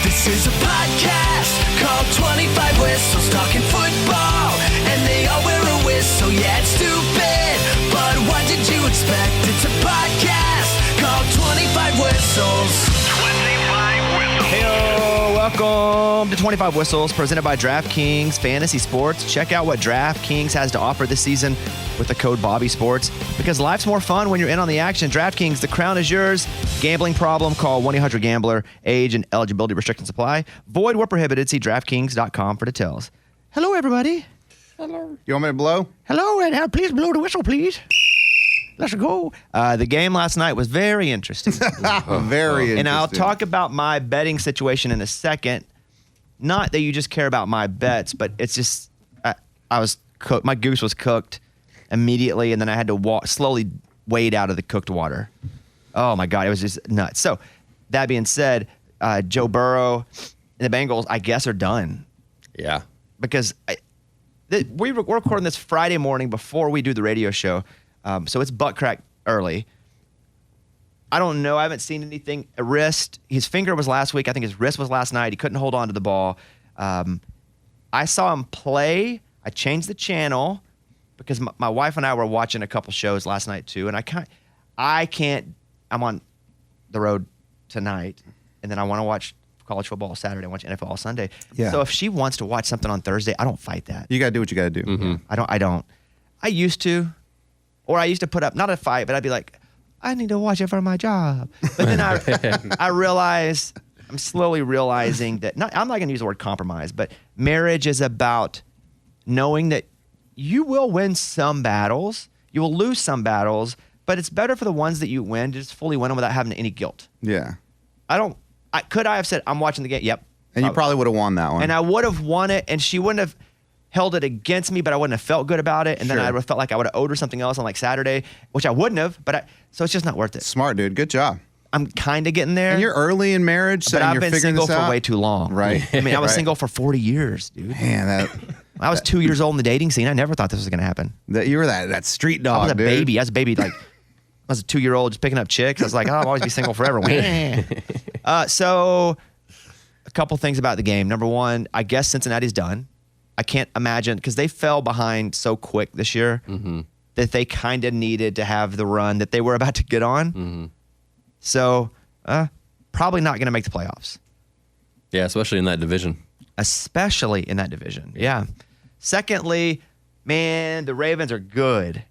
This is a podcast called 25 Whistles, talking football, and they all wear a whistle. Yeah, it's stupid, but what did you expect? It's a podcast called 25 Whistles. 25 Whistles. Hey, welcome to 25 Whistles, presented by DraftKings Fantasy Sports. Check out what DraftKings has to offer this season with the code BobbySports, because life's more fun when you're in on the action. DraftKings, the crown is yours. Gambling problem? Call 1-800-GAMBLER. Age and eligibility restrictions apply. Void where prohibited. See DraftKings.com for details. Hello, everybody. Hello. You want me to blow? Hello, and please blow the whistle, please. Let's go. The game last night was very interesting. Very interesting. And I'll talk about my betting situation in a second. Not that you just care about my bets, but it's just I was cooked. My goose was cooked immediately, and then I had to slowly wade out of the cooked water. Oh my God, it was just nuts. So that being said, Joe Burrow and the Bengals, I guess, are done. Yeah. Because we're recording this Friday morning before we do the radio show. So it's butt crack early. I don't know. I haven't seen anything. A wrist. His finger was last week. I think his wrist was last night. He couldn't hold on to the ball. I saw him play. I changed the channel because my wife and I were watching a couple shows last night too. And I can't. I'm on the road tonight, and then I want to watch college football Saturday. I watch NFL Sunday. Yeah. So if she wants to watch something on Thursday, I don't fight that. You got to do what you got to do. Mm-hmm. I don't. I used to. Or I used to put up, not a fight, but I'd be like, I need to watch it for my job. But then I realize, I'm slowly realizing that, I'm not going to use the word compromise, but marriage is about knowing that you will win some battles, you will lose some battles, but it's better for the ones that you win to just fully win them without having any guilt. Yeah. Could I have said, I'm watching the game? Yep. And you probably would have won that one. And I would have won it, and she wouldn't have held it against me, but I wouldn't have felt good about it. And then I would have felt like I would have owed her something else on like Saturday, which I wouldn't have, so it's just not worth it. Smart, dude. Good job. I'm kind of getting there. And you're early in marriage, so but I've you're been figuring single this out. for way too long. Right. I mean, I was Right. single for 40 years, dude. Man, I was 2 years old in the dating scene. I never thought this was going to happen. you were that street dog, I was a dude. baby. I was a baby, like, I was a 2-year-old just picking up chicks. I was like, I'll always be single forever. So a couple things about the game. Number one, I guess Cincinnati's done. I can't imagine, because they fell behind so quick this year that they kind of needed to have the run that they were about to get on. Mm-hmm. So probably not going to make the playoffs. Yeah, especially in that division. Yeah. Secondly, man, the Ravens are good.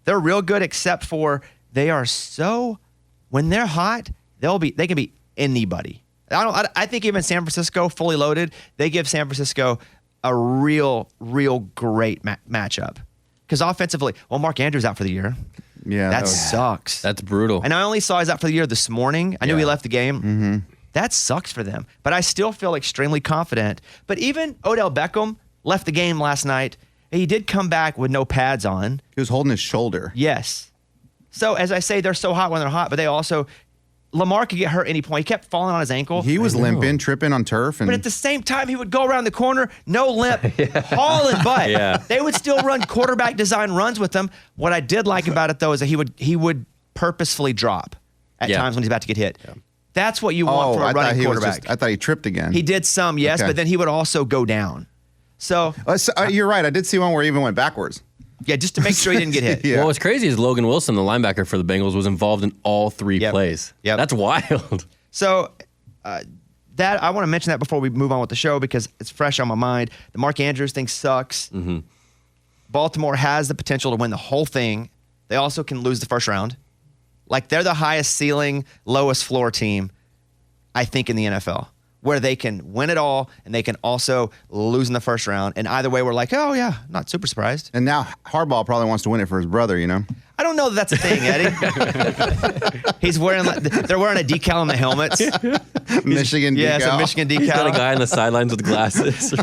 They're real good, except for they are so, when they're hot, they can be anybody. I think even San Francisco, fully loaded, they give San Francisco a real great matchup. Because offensively, Mark Andrews out for the year. Yeah. That sucks. That's brutal. And I only saw he's out for the year this morning. I knew he left the game. Mm-hmm. That sucks for them. But I still feel extremely confident. But even Odell Beckham left the game last night. He did come back with no pads on. He was holding his shoulder. Yes. So as I say, they're so hot when they're hot, but they also, Lamar could get hurt any point. He kept falling on his ankle. He was limping, tripping on turf. But at the same time, he would go around the corner, no limp, hauling butt. Yeah. They would still run quarterback design runs with him. What I did like about it, though, is that he would purposefully drop at times when he's about to get hit. Yeah. That's what you want from a running quarterback. I thought he tripped again. He did some, yes, but then he would also go down. So you're right. I did see one where he even went backwards. Yeah, just to make sure he didn't get hit. Yeah. Well, what's crazy is Logan Wilson, the linebacker for the Bengals, was involved in all three plays. Yep. That's wild. So that I want to mention that before we move on with the show because it's fresh on my mind. The Mark Andrews thing sucks. Mm-hmm. Baltimore has the potential to win the whole thing. They also can lose the first round. Like, they're the highest ceiling, lowest floor team, I think, in the NFL, where they can win it all and they can also lose in the first round. And either way, we're like, oh, yeah, not super surprised. And now Harbaugh probably wants to win it for his brother, you know? I don't know that that's a thing, Eddie. They're wearing a decal on the helmets. Michigan decal. Yeah, it's a Michigan decal. He's got a guy on the sidelines with glasses.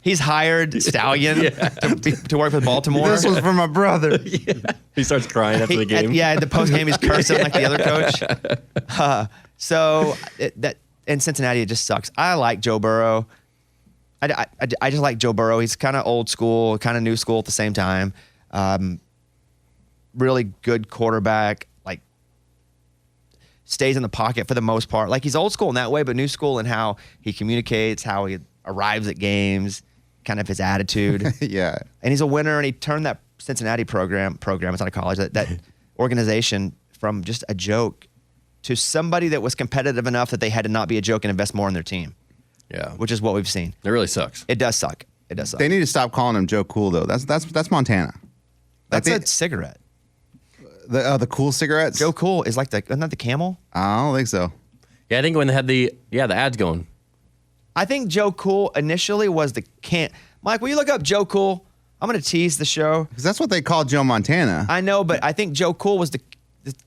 He's hired Stallion to work with Baltimore. This was for my brother. He starts crying after the game. At the post game, he's cursing like the other coach. So in Cincinnati, it just sucks. I like Joe Burrow. I just like Joe Burrow. He's kind of old school, kind of new school at the same time. Really good quarterback. Like, stays in the pocket for the most part. Like he's old school in that way, but new school in how he communicates, how he arrives at games, kind of his attitude. Yeah. And he's a winner, and he turned that Cincinnati program, it's not a college, that organization from just a joke to somebody that was competitive enough that they had to not be a joke and invest more in their team. Yeah. Which is what we've seen. It really sucks. It does suck. It does suck. They need to stop calling him Joe Cool though. That's Montana. That's a cigarette. The cool cigarettes. Joe Cool is like isn't that the Camel? I don't think so. Yeah, I think when they had the ads going. I think Joe Cool initially was the Mike, will you look up Joe Cool? I'm going to tease the show. Because that's what they called Joe Montana. I know, but I think Joe Cool was the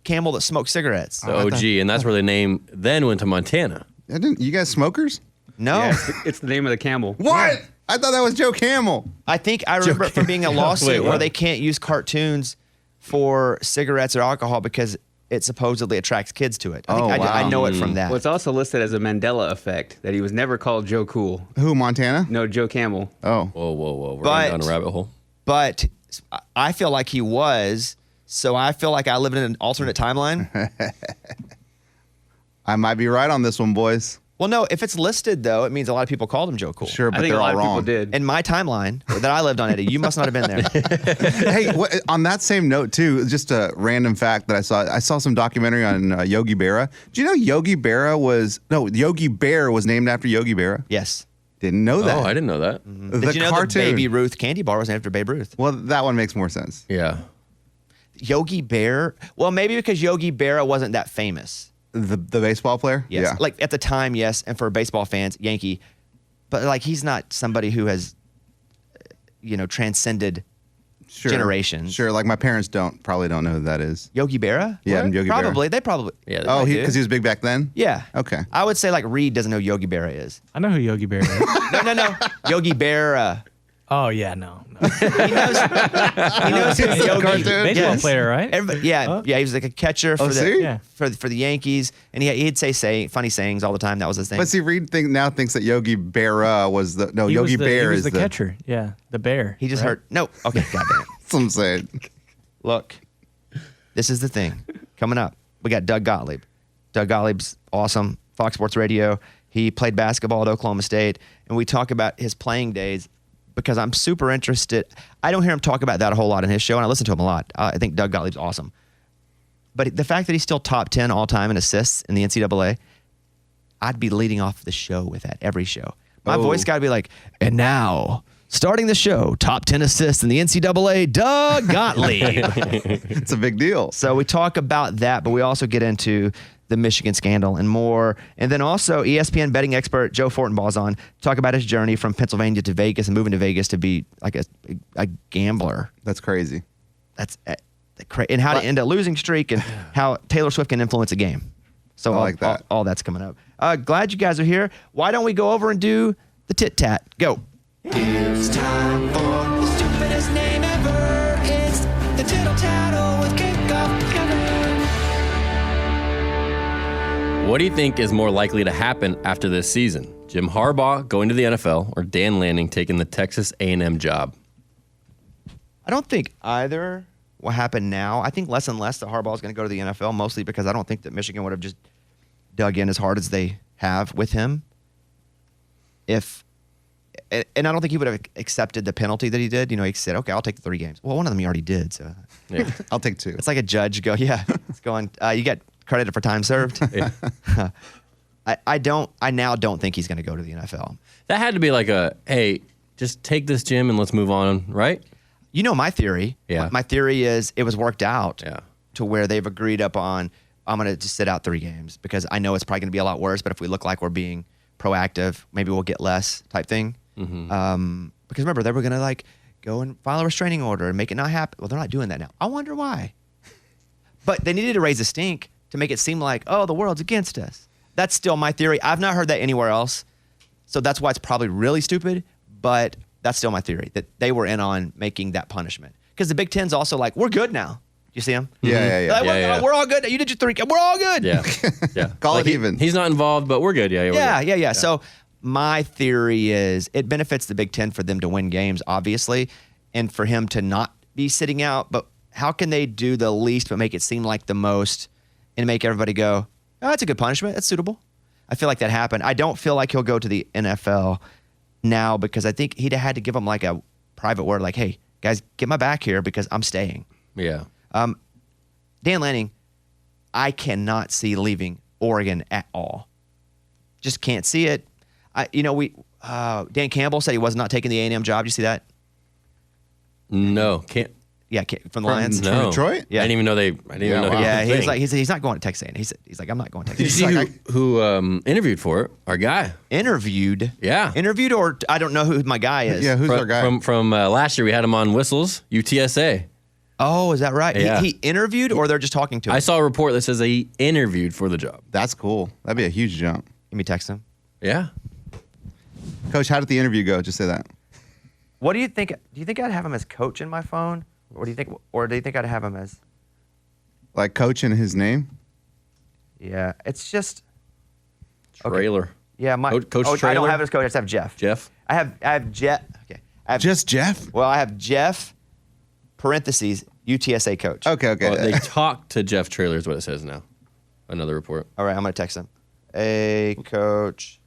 camel that smoked cigarettes. The OG, and that's where the name then went to Montana. You guys smokers? No. Yeah, it's the name of the camel. What? Yeah. I thought that was Joe Camel. I think I remember it from being a lawsuit where they can't use cartoons for cigarettes or alcohol because it supposedly attracts kids to it. I know it from that. Well, it's also listed as a Mandela effect that he was never called Joe Cool. Who, Montana? No, Joe Camel. Oh. Whoa. We're going down a rabbit hole. But I feel like he was, so I feel like I live in an alternate timeline. I might be right on this one, boys. Well, no, if it's listed, though, it means a lot of people called him Joe Cool. Sure, I but think they're a lot all of wrong. people did. In my timeline that I lived on, Eddie, you must not have been there. Hey, on that same note, too, just a random fact that I saw some documentary on Yogi Berra. Do you know Yogi Bear was named after Yogi Berra? Yes. Didn't know that. Oh, I didn't know that. The Did you know cartoon. the Baby Ruth candy bar was named after Babe Ruth? Well, that one makes more sense. Yeah. Yogi Bear? Well, maybe because Yogi Berra wasn't that famous. The baseball player? Yes. Yeah. Like at the time, yes. And for baseball fans, Yankee. But like he's not somebody who has, transcended generations. Sure. Like my parents probably don't know who that is. Yogi Berra? Yeah, What? Yogi Berra. Probably. They probably. Yeah. Oh, do. because he was big back then? Yeah. Okay. I would say like Reed doesn't know who Yogi Berra is. I know who Yogi Bear is. No. Yogi Berra. Oh, yeah, no. He knows who Yogi cartoon? Baseball yes. player, right? Yeah, Huh? he was like a catcher for see? Yeah. for the Yankees, and he'd say funny sayings all the time. That was his thing. But see, Reed now thinks that Yogi Berra was the no. He Yogi was Bear he is was the catcher. Yeah, the bear. He just right? hurt. No, okay, goddamn. That's what I'm saying. Look, this is the thing coming up. We got Doug Gottlieb. Doug Gottlieb's awesome. Fox Sports Radio. He played basketball at Oklahoma State, and we talk about his playing days because I'm super interested. I don't hear him talk about that a whole lot in his show, and I listen to him a lot. I think Doug Gottlieb's awesome. But the fact that he's still top 10 all time in assists in the NCAA, I'd be leading off the show with that every show. My voice got to be like, and now, starting the show, top 10 assists in the NCAA, Doug Gottlieb. It's a big deal. So we talk about that, but we also get into the Michigan scandal and more. And then also ESPN betting expert Joe Fortenbaugh's on to talk about his journey from Pennsylvania to Vegas and moving to Vegas to be like a gambler. That's crazy. That's and how to end a losing streak and how Taylor Swift can influence a game. So I like that. All that's coming up. Glad you guys are here. Why don't we go over and do the tit tat? Go. It's time for the stupidest name ever. It's the tittle tattle with kickoff Kevin. What do you think is more likely to happen after this season? Jim Harbaugh going to the NFL or Dan Lanning taking the Texas A&M job? I don't think either will happen now. I think less and less that Harbaugh is going to go to the NFL, mostly because I don't think that Michigan would have just dug in as hard as they have with him. And I don't think he would have accepted the penalty that he did. He said, okay, I'll take the 3 games. Well, one of them he already did. So Yeah. I'll take 2. it's like a judge go, yeah, it's going, you get credited for time served. Yeah. I now don't think he's going to go to the NFL. That had to be like hey, just take this, Jim, and let's move on, right? My theory. Yeah. My theory is it was worked out Yeah. to where they've agreed upon, I'm going to just sit out 3 games because I know it's probably going to be a lot worse, but if we look like we're being proactive, maybe we'll get less type thing. Mm-hmm. Because remember, they were going to go and file a restraining order and make it not happen. Well, they're not doing that now. I wonder why. But they needed to raise a stink to make it seem like, oh, the world's against us. That's still my theory. I've not heard that anywhere else. So that's why it's probably really stupid, but that's still my theory, that they were in on making that punishment. Because the Big Ten's also like, we're good now. You see them? Yeah. Like, Yeah. We're all good. You did your 3. We're all good. Yeah. Yeah. Call it even. He's not involved, but we're good. Yeah. We're good. Yeah. So my theory is it benefits the Big Ten for them to win games, obviously, and for him to not be sitting out. But how can they do the least but make it seem like the most and make everybody go, Oh, that's a good punishment. That's suitable. I feel like that happened. I don't feel like he'll go to the NFL now because I think he'd had to give him like a private word, like, hey, guys, get my back here because I'm staying. Yeah. Dan Lanning, I cannot see leaving Oregon at all. Just can't see it. Dan Campbell said he was not taking the A&M job. Did you see that? No, can't. Yeah, from the Lions. No. From Detroit? Yeah. I didn't even know they. I didn't even know. Yeah, he was he's not going to Texas A&M. He's like, I'm not going to Did Texas. you see like who interviewed for it? Our guy. Interviewed? Yeah. Interviewed, or I don't know who my guy is. Yeah, who's our guy? From last year? We had him on Whistles, UTSA. Oh, is that right? Yeah. He interviewed, or they're just talking to him? I saw a report that says that he interviewed for the job. That's cool. That'd be a huge jump. Let me text him. Yeah. Coach, how did the interview go? Just say that. What do you think? Do you think I'd have him as coach in my phone? Or do you think I'd have him as? Like coach in his name? Yeah, it's just. Trailer. Yeah, Coach I Trailer? don't have it as coach. I just have Jeff. Jeff. I have Jeff. Okay. Just Jeff? Well, I have Jeff. Parentheses UTSA coach. Okay. Well, they talked to Jeff Trailer is what it says now. Another report. All right, I'm gonna text him. Hey, coach.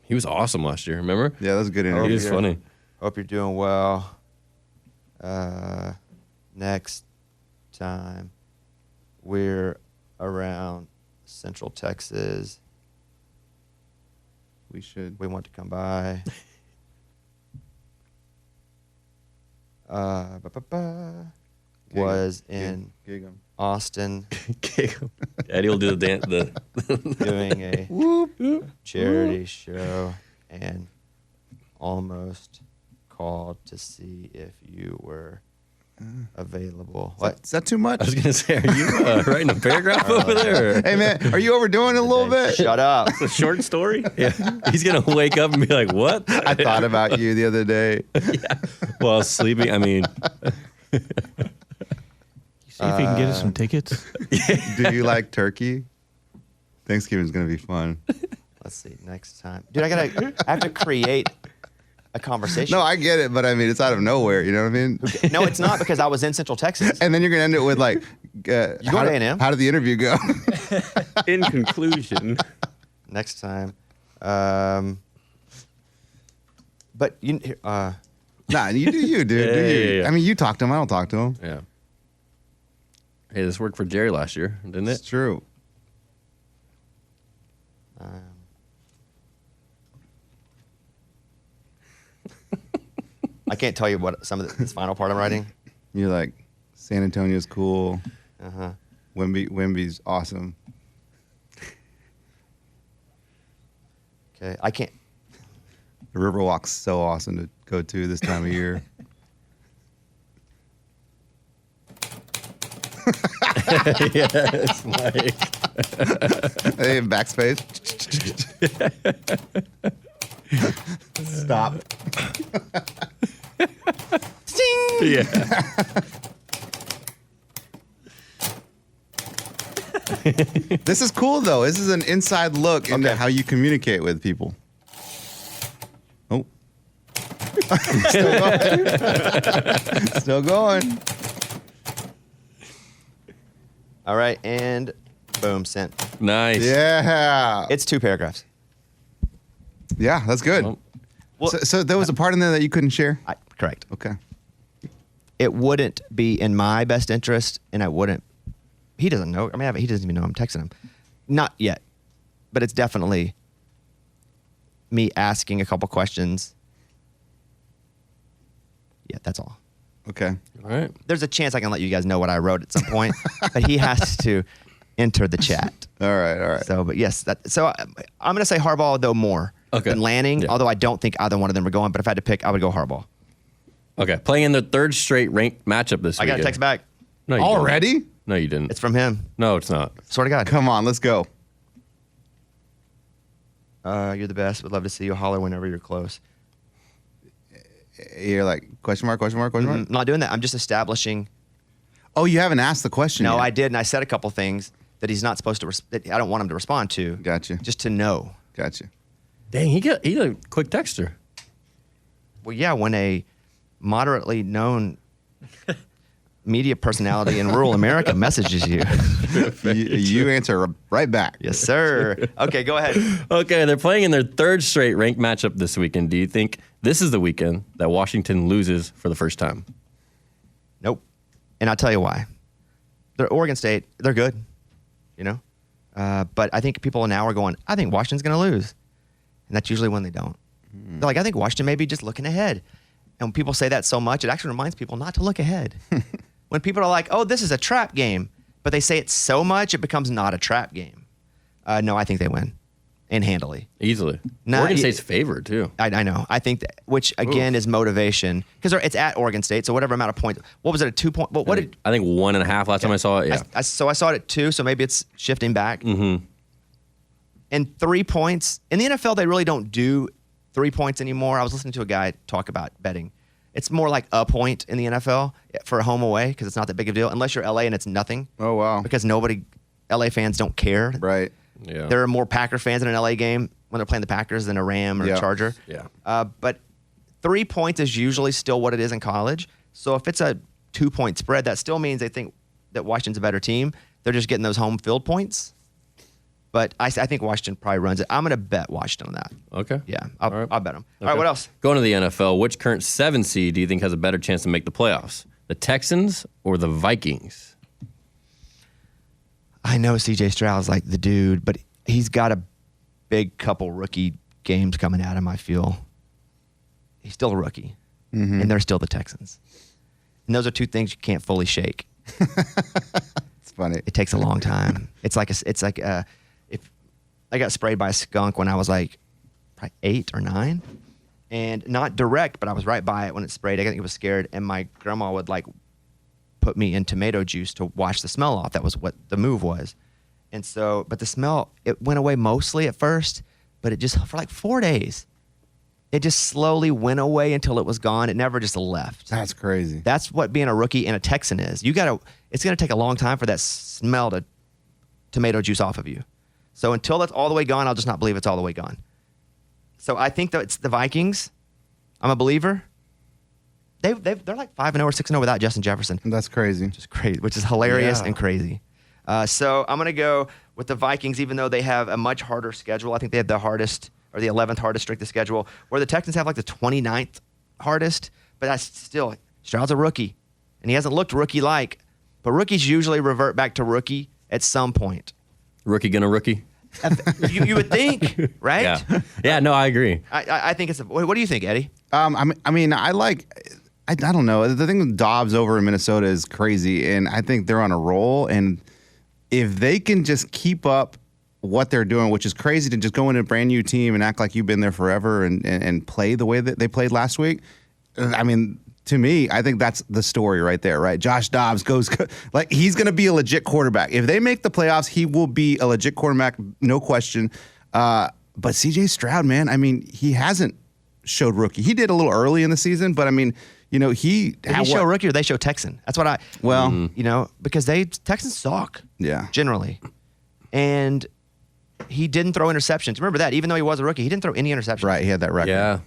He was awesome last year. Remember? Yeah, that was a good He interview. was funny. Hope you're doing well. Next time we're around Central Texas, We should. we want to come by. Was in Gig 'em. Austin Daddy will do the dance. doing a charity show and almost called to see if you were available. What? Is that too I much? was gonna say, are you writing a paragraph over there? Hey, man, are you overdoing it a little bit? Shut up. A short story? Yeah. He's gonna wake up and be like, "What?" I thought about you the other day. While sleeping. I mean, See if he can get us some tickets. Do you like turkey? Thanksgiving's going to be fun. Let's see. Next time, dude, I have to create a conversation. No, I get it, but I mean, it's out of nowhere. You know what I mean? No, it's not because I was in Central Texas. And then you're going to end it with like, You go to A&M? How did the interview go? In conclusion, Next time, but you. Nah, you do you, dude. Do you? Yeah. I mean, you talk to him. I don't talk to him. yeah. Hey, this worked for Jerry last year, didn't It's it? true. I can't tell you what some of this final part I'm writing. You're like, San Antonio's cool. Uh-huh. Wemby's awesome. Okay, I can't. The Riverwalk's so awesome to go to this time of year. Yes, Mike. Hey, backspace. Stop. Yeah. This is cool, though. This is an inside look into Okay. how you communicate with people. Oh. Still going. Still going. All right, and boom, sent. Nice. Yeah. It's 2 paragraphs. Yeah, that's good. Well, Well, So there was a part in there that you couldn't share? correct. Okay. It wouldn't be in my best interest, and I wouldn't. He doesn't know. I mean, he doesn't even know I'm texting him. Not yet, but it's definitely me asking a couple questions. Yeah, that's all. Okay. all right. There's a chance I can let you guys know what I wrote at some point, but he has to enter the chat. All right. So, but yes, I'm going to say Harbaugh though more Okay. than Lanning. Yeah. Although I don't think either one of them are going. But if I had to pick, I would go Harbaugh. Okay. Playing in the third straight ranked matchup this I got weekend. a text back. No, you didn't. Already? No, you didn't. It's from him. No, it's not. Swear to God. Come on, let's go. You're the best. Would love to see you. Holler whenever you're close. You're like, question mark? I'm not doing that. I'm just establishing. Oh, you haven't asked the question No, yet. I did, and I said a couple things that he's not supposed to. That I don't want him to respond to. Gotcha. Just to know. Gotcha. Dang, he a quick texter. Well, yeah, when a moderately known media personality in rural America messages you. You answer right back. Yes, sir. Okay, go ahead. Okay, they're playing in their third straight ranked matchup this weekend. Do you think this is the weekend that Washington loses for the first time? Nope. And I'll tell you why. They're Oregon State. They're good, but I think people now are going, I think Washington's going to lose. And that's usually when they don't. They're like, I think Washington may be just looking ahead. And when people say that so much, it actually reminds people not to look ahead. When people are like, oh, this is a trap game, but they say it so much, it becomes not a trap game. No, I think they win. And handily. Easily. No, Oregon State's favored, too. I know. I think that, which again is motivation because it's at Oregon State. So whatever amount of points. What was it? A 2 point? What did? I think 1.5 last time I saw it. Yeah. So I saw it at 2. So maybe it's shifting back. Mm-hmm. And 3 points in the NFL, they really don't do 3 points anymore. I was listening to a guy talk about betting. It's more like a point in the NFL for a home away because it's not that big of a deal unless you're LA and it's nothing. Oh, wow. Because LA fans don't care. Right. Yeah. There are more Packer fans in an LA game when they're playing the Packers than a Ram or a Charger. Yeah. But 3 points is usually still what it is in college. So if it's a 2-point spread, that still means they think that Washington's a better team. They're just getting those home field points. But I think Washington probably runs it. I'm going to bet Washington on that. Okay. Yeah, All right. I'll bet them. Okay. All right, what else? Going to the NFL, which current 7 seed do you think has a better chance to make the playoffs? The Texans or the Vikings? I know C.J. Stroud's like the dude, but he's got a big couple rookie games coming at him, I feel. He's still a rookie, and they're still the Texans. And those are two things you can't fully shake. It's funny. It takes a long time. It's like if I got sprayed by a skunk when I was like probably 8 or 9, and not direct, but I was right by it when it sprayed. I think I was scared, and my grandma would like put me in tomato juice to wash the smell off. That was what the move was. And so, but the smell, it went away mostly at first, but it just, for like 4 days, it just slowly went away until it was gone. It never just left. That's crazy. That's what being a rookie and a Texan is. It's going to take a long time for that smell to tomato juice off of you. So until that's all the way gone, I'll just not believe it's all the way gone. So I think that it's the Vikings. I'm a believer. They're like 5-0 or 6-0 without Justin Jefferson. That's crazy. Which is crazy, which is hilarious and crazy. So I'm going to go with the Vikings, even though they have a much harder schedule. I think they have the hardest or the 11th hardest strength of schedule, where the Texans have like the 29th hardest. But that's still, Stroud's a rookie, and he hasn't looked rookie-like. But rookies usually revert back to rookie at some point. Rookie gonna rookie? You would think, right? Yeah. Yeah, no, I agree. I think it's what do you think, Eddie? I mean, I don't know. The thing with Dobbs over in Minnesota is crazy, and I think they're on a roll. And if they can just keep up what they're doing, which is crazy to just go into a brand new team and act like you've been there forever and play the way that they played last week, I mean, to me, I think that's the story right there, right? Josh Dobbs goes like he's going to be a legit quarterback. If they make the playoffs, he will be a legit quarterback, no question. But CJ Stroud, man, I mean, he hasn't showed rookie. He did a little early in the season, but I mean, you know, Did he show rookie or they show Texan? That's what because Texans suck. Yeah. Generally. And he didn't throw interceptions. Remember that, even though he was a rookie, he didn't throw any interceptions. Right, he had that record. Yeah.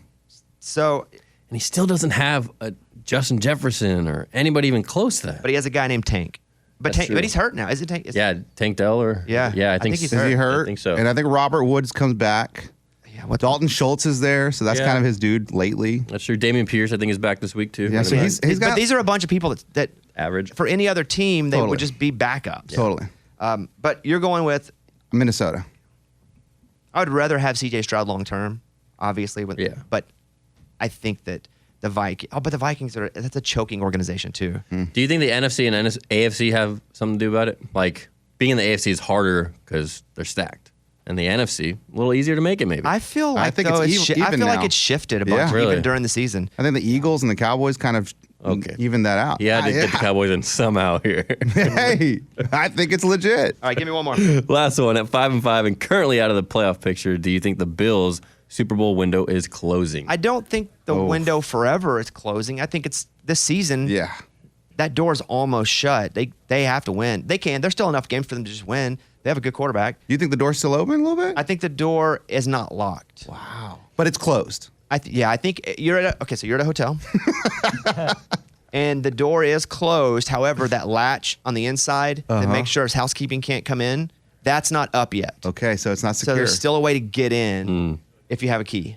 So, and he still doesn't have a Justin Jefferson or anybody even close to that. but he has a guy named Tank. But That's true. but he's hurt now. Is it Tank? Tank Dell or Yeah. yeah, I I think, think he's Is he hurt? I think so. And I think Robert Woods comes back. Yeah, what Dalton Schultz is there, so that's Yeah. kind of his dude lately. That's true. Damian Pierce, I think, is back this week too. Yeah, so he's but got these are a bunch of people that average. for any other team, they Totally. would just be backups. totally But you're going with, Minnesota. I would rather have CJ Stroud long term, obviously. Yeah. But I think that the Vikings that's a choking organization too. Do you think the NFC and AFC have something to do about it? Like being in the AFC is harder because they're stacked, and the NFC a little easier to make it. Maybe I feel like think though, it's I even feel like now. it's shifted a bunch Yeah. Really? even during the season. I think the Eagles and the Cowboys kind of Okay. even that out. Yeah, I did get the Cowboys in somehow here. Hey, I think it's legit. All right, give me one more. Last one at 5-5 and currently out of the playoff picture. Do you think the Bills' Super Bowl window is closing? I don't think the window forever is closing. I think it's this season. Yeah. That door's almost shut. They have to win. They can. There's still enough games for them to just win. They have a good quarterback. You think the door's still open a little bit? I think the door is not locked. Wow. But it's closed. I think you're at a hotel. and the door is closed. However, that latch on the inside that makes sure his housekeeping can't come in, that's not up yet. Okay, so it's not So secure. there's still a way to get in if you have a key.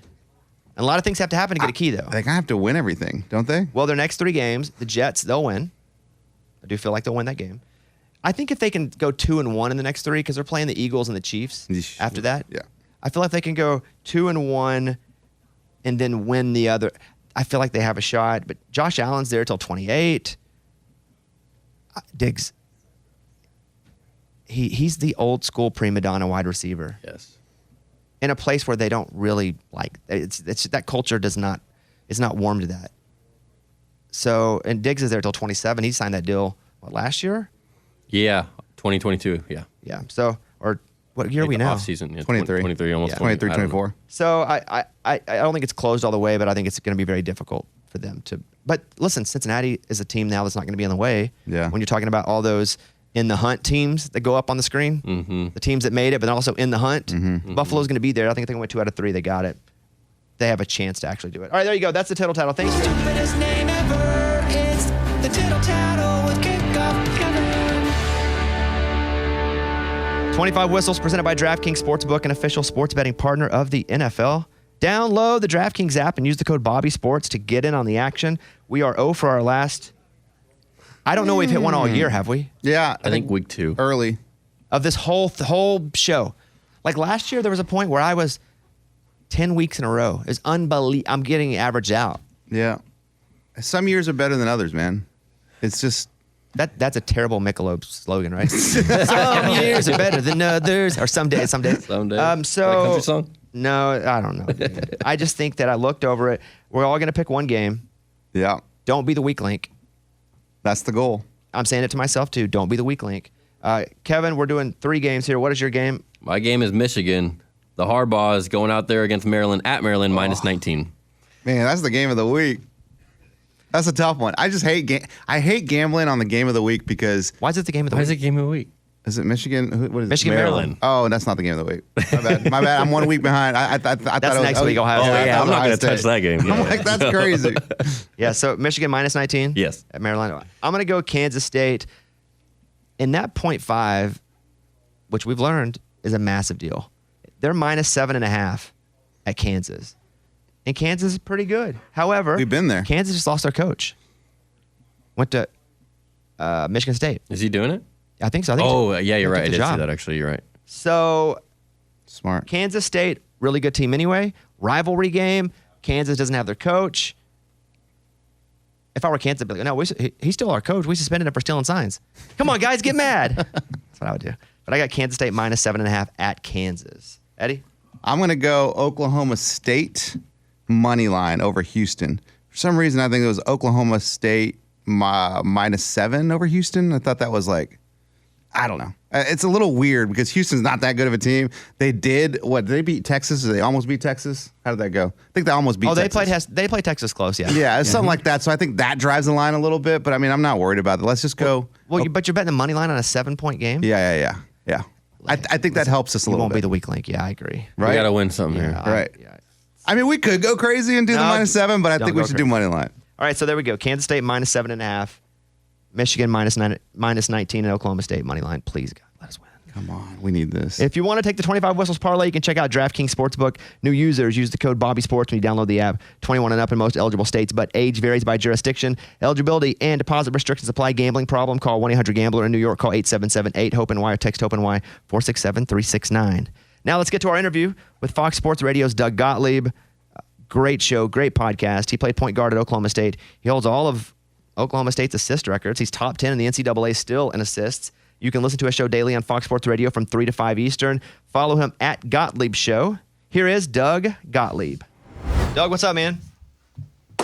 And a lot of things have to happen to get a key, though. They have to win everything, don't they? Well, their next 3 games, the Jets, they'll win. I do feel like they'll win that game. I think if they can go 2-1 in the next 3, because they're playing the Eagles and the Chiefs after that. Yeah. I feel like they can go 2-1 and then win the other. I feel like they have a shot. But Josh Allen's there till 28. Diggs, he's the old school prima donna wide receiver. Yes. In a place where they don't really like it's that culture is not warm to that. So, and Diggs is there till 27. He signed that deal last year? Yeah, 2022. Yeah. Yeah. So, or what year are we now? Off season. Yeah, 23. 23, almost Yeah. 20, 23, I don't know. 24. So I don't think it's closed all the way, but I think it's going to be very difficult for them to. But listen, Cincinnati is a team now that's not going to be in the way. Yeah. When you're talking about all those in the hunt teams that go up on the screen, the teams that made it, but also in the hunt, Buffalo's going to be there. I think they went 2 out of 3. They got it. They have a chance to actually do it. All right, there you go. That's the tittle tattle. Thanks. Stupidest name ever. It's the tittle tattle with kickoff Kevin. 25 Whistles presented by DraftKings Sportsbook, an official sports betting partner of the NFL. Download the DraftKings app and use the code BobbySports to get in on the action. We are 0 for our last. I don't know we've hit one all year, have we? Yeah, I think week 2. early. Of this whole show. Like last year, there was a point where I was 10 weeks in a row. It's unbelievable. I'm getting averaged out. Yeah. Some years are better than others, man. It's just That's a terrible Michelob slogan, right? Some years are better than others, or some days. Someday. So Is that a country song? No, I don't know. dude. I just think that I looked over it. We're all going to pick one game. yeah. Don't be the weak link. That's the goal. I'm saying it to myself too. Don't be the weak link. Kevin, we're doing 3 games here. What is your game? My game is Michigan. The Harbaugh is going out there against Maryland at Maryland minus 19. Man, that's the game of the week. That's a tough one. I just hate I hate gambling on the game of the week because Why is it the game of the Why week? is it game of the week? is it Michigan? What is Michigan, it? Maryland. Oh, that's not the game of the week. My bad. My bad. I'm 1 week behind. I thought it was next week, Ohio yeah, State. I thought it I'm was not Ohio going to touch State. that game. I'm like, that's crazy. Yeah, so Michigan minus 19? Yes. At Maryland. I'm going to go Kansas State. And that 0.5, which we've learned, is a massive deal. They're minus 7.5 at Kansas. And Kansas is pretty good. However, We've been there. Kansas just lost their coach. Went to Michigan State. Is he doing it? I think so. Oh, yeah, you're Took right. I the did job. see that, actually. You're right. So Smart. Kansas State, really good team anyway. Rivalry game. Kansas doesn't have their coach. If I were Kansas, I'd be like, no, he's still our coach. We suspended him for stealing signs. Come on, guys, get mad. That's what I would do. But I got Kansas State minus 7.5 at Kansas. Eddie? I'm going to go Oklahoma State money line over Houston. For some reason, I think it was Oklahoma State minus 7 over Houston. I thought that was like, I don't know. It's a little weird because Houston's not that good of a team. They did they beat Texas? Or they almost beat Texas? How did that go? I think they almost beat Texas. They played Texas close, yeah. Yeah, it's something like that. So I think that drives the line a little bit. But I mean, I'm not worried about it. Let's just go. Well, but you're betting the money line on a 7-point game? Yeah. I think that helps us a You little won't bit. be the weak link. Yeah, I agree. Right? We got to win something here. Right. I mean, we could go crazy and do the No, minus 7, but I don't think we go should do crazy. money line. All right, so there we go. Kansas State minus 7.5. Michigan minus 19 and Oklahoma State money line. Please, God, let us win. Come on, we need this. If you want to take the 25 Whistles parlay, you can check out DraftKings Sportsbook. New users use the code BobbySports when you download the app. 21 and up in most eligible states, but age varies by jurisdiction. Eligibility and deposit restrictions apply. Gambling problem? Call 1-800-GAMBLER. In New York, call 877-8-HOPE-NY or text HOPE-NY 467-369. Now let's get to our interview with Fox Sports Radio's Doug Gottlieb. Great show, great podcast. He played point guard at Oklahoma State. He holds all of Oklahoma State's assist records. He's top 10 in the NCAA still in assists. You can listen to his show daily on Fox Sports Radio from 3 to 5 Eastern. Follow him at Gottlieb Show. Here is Doug Gottlieb. Doug, what's up, man?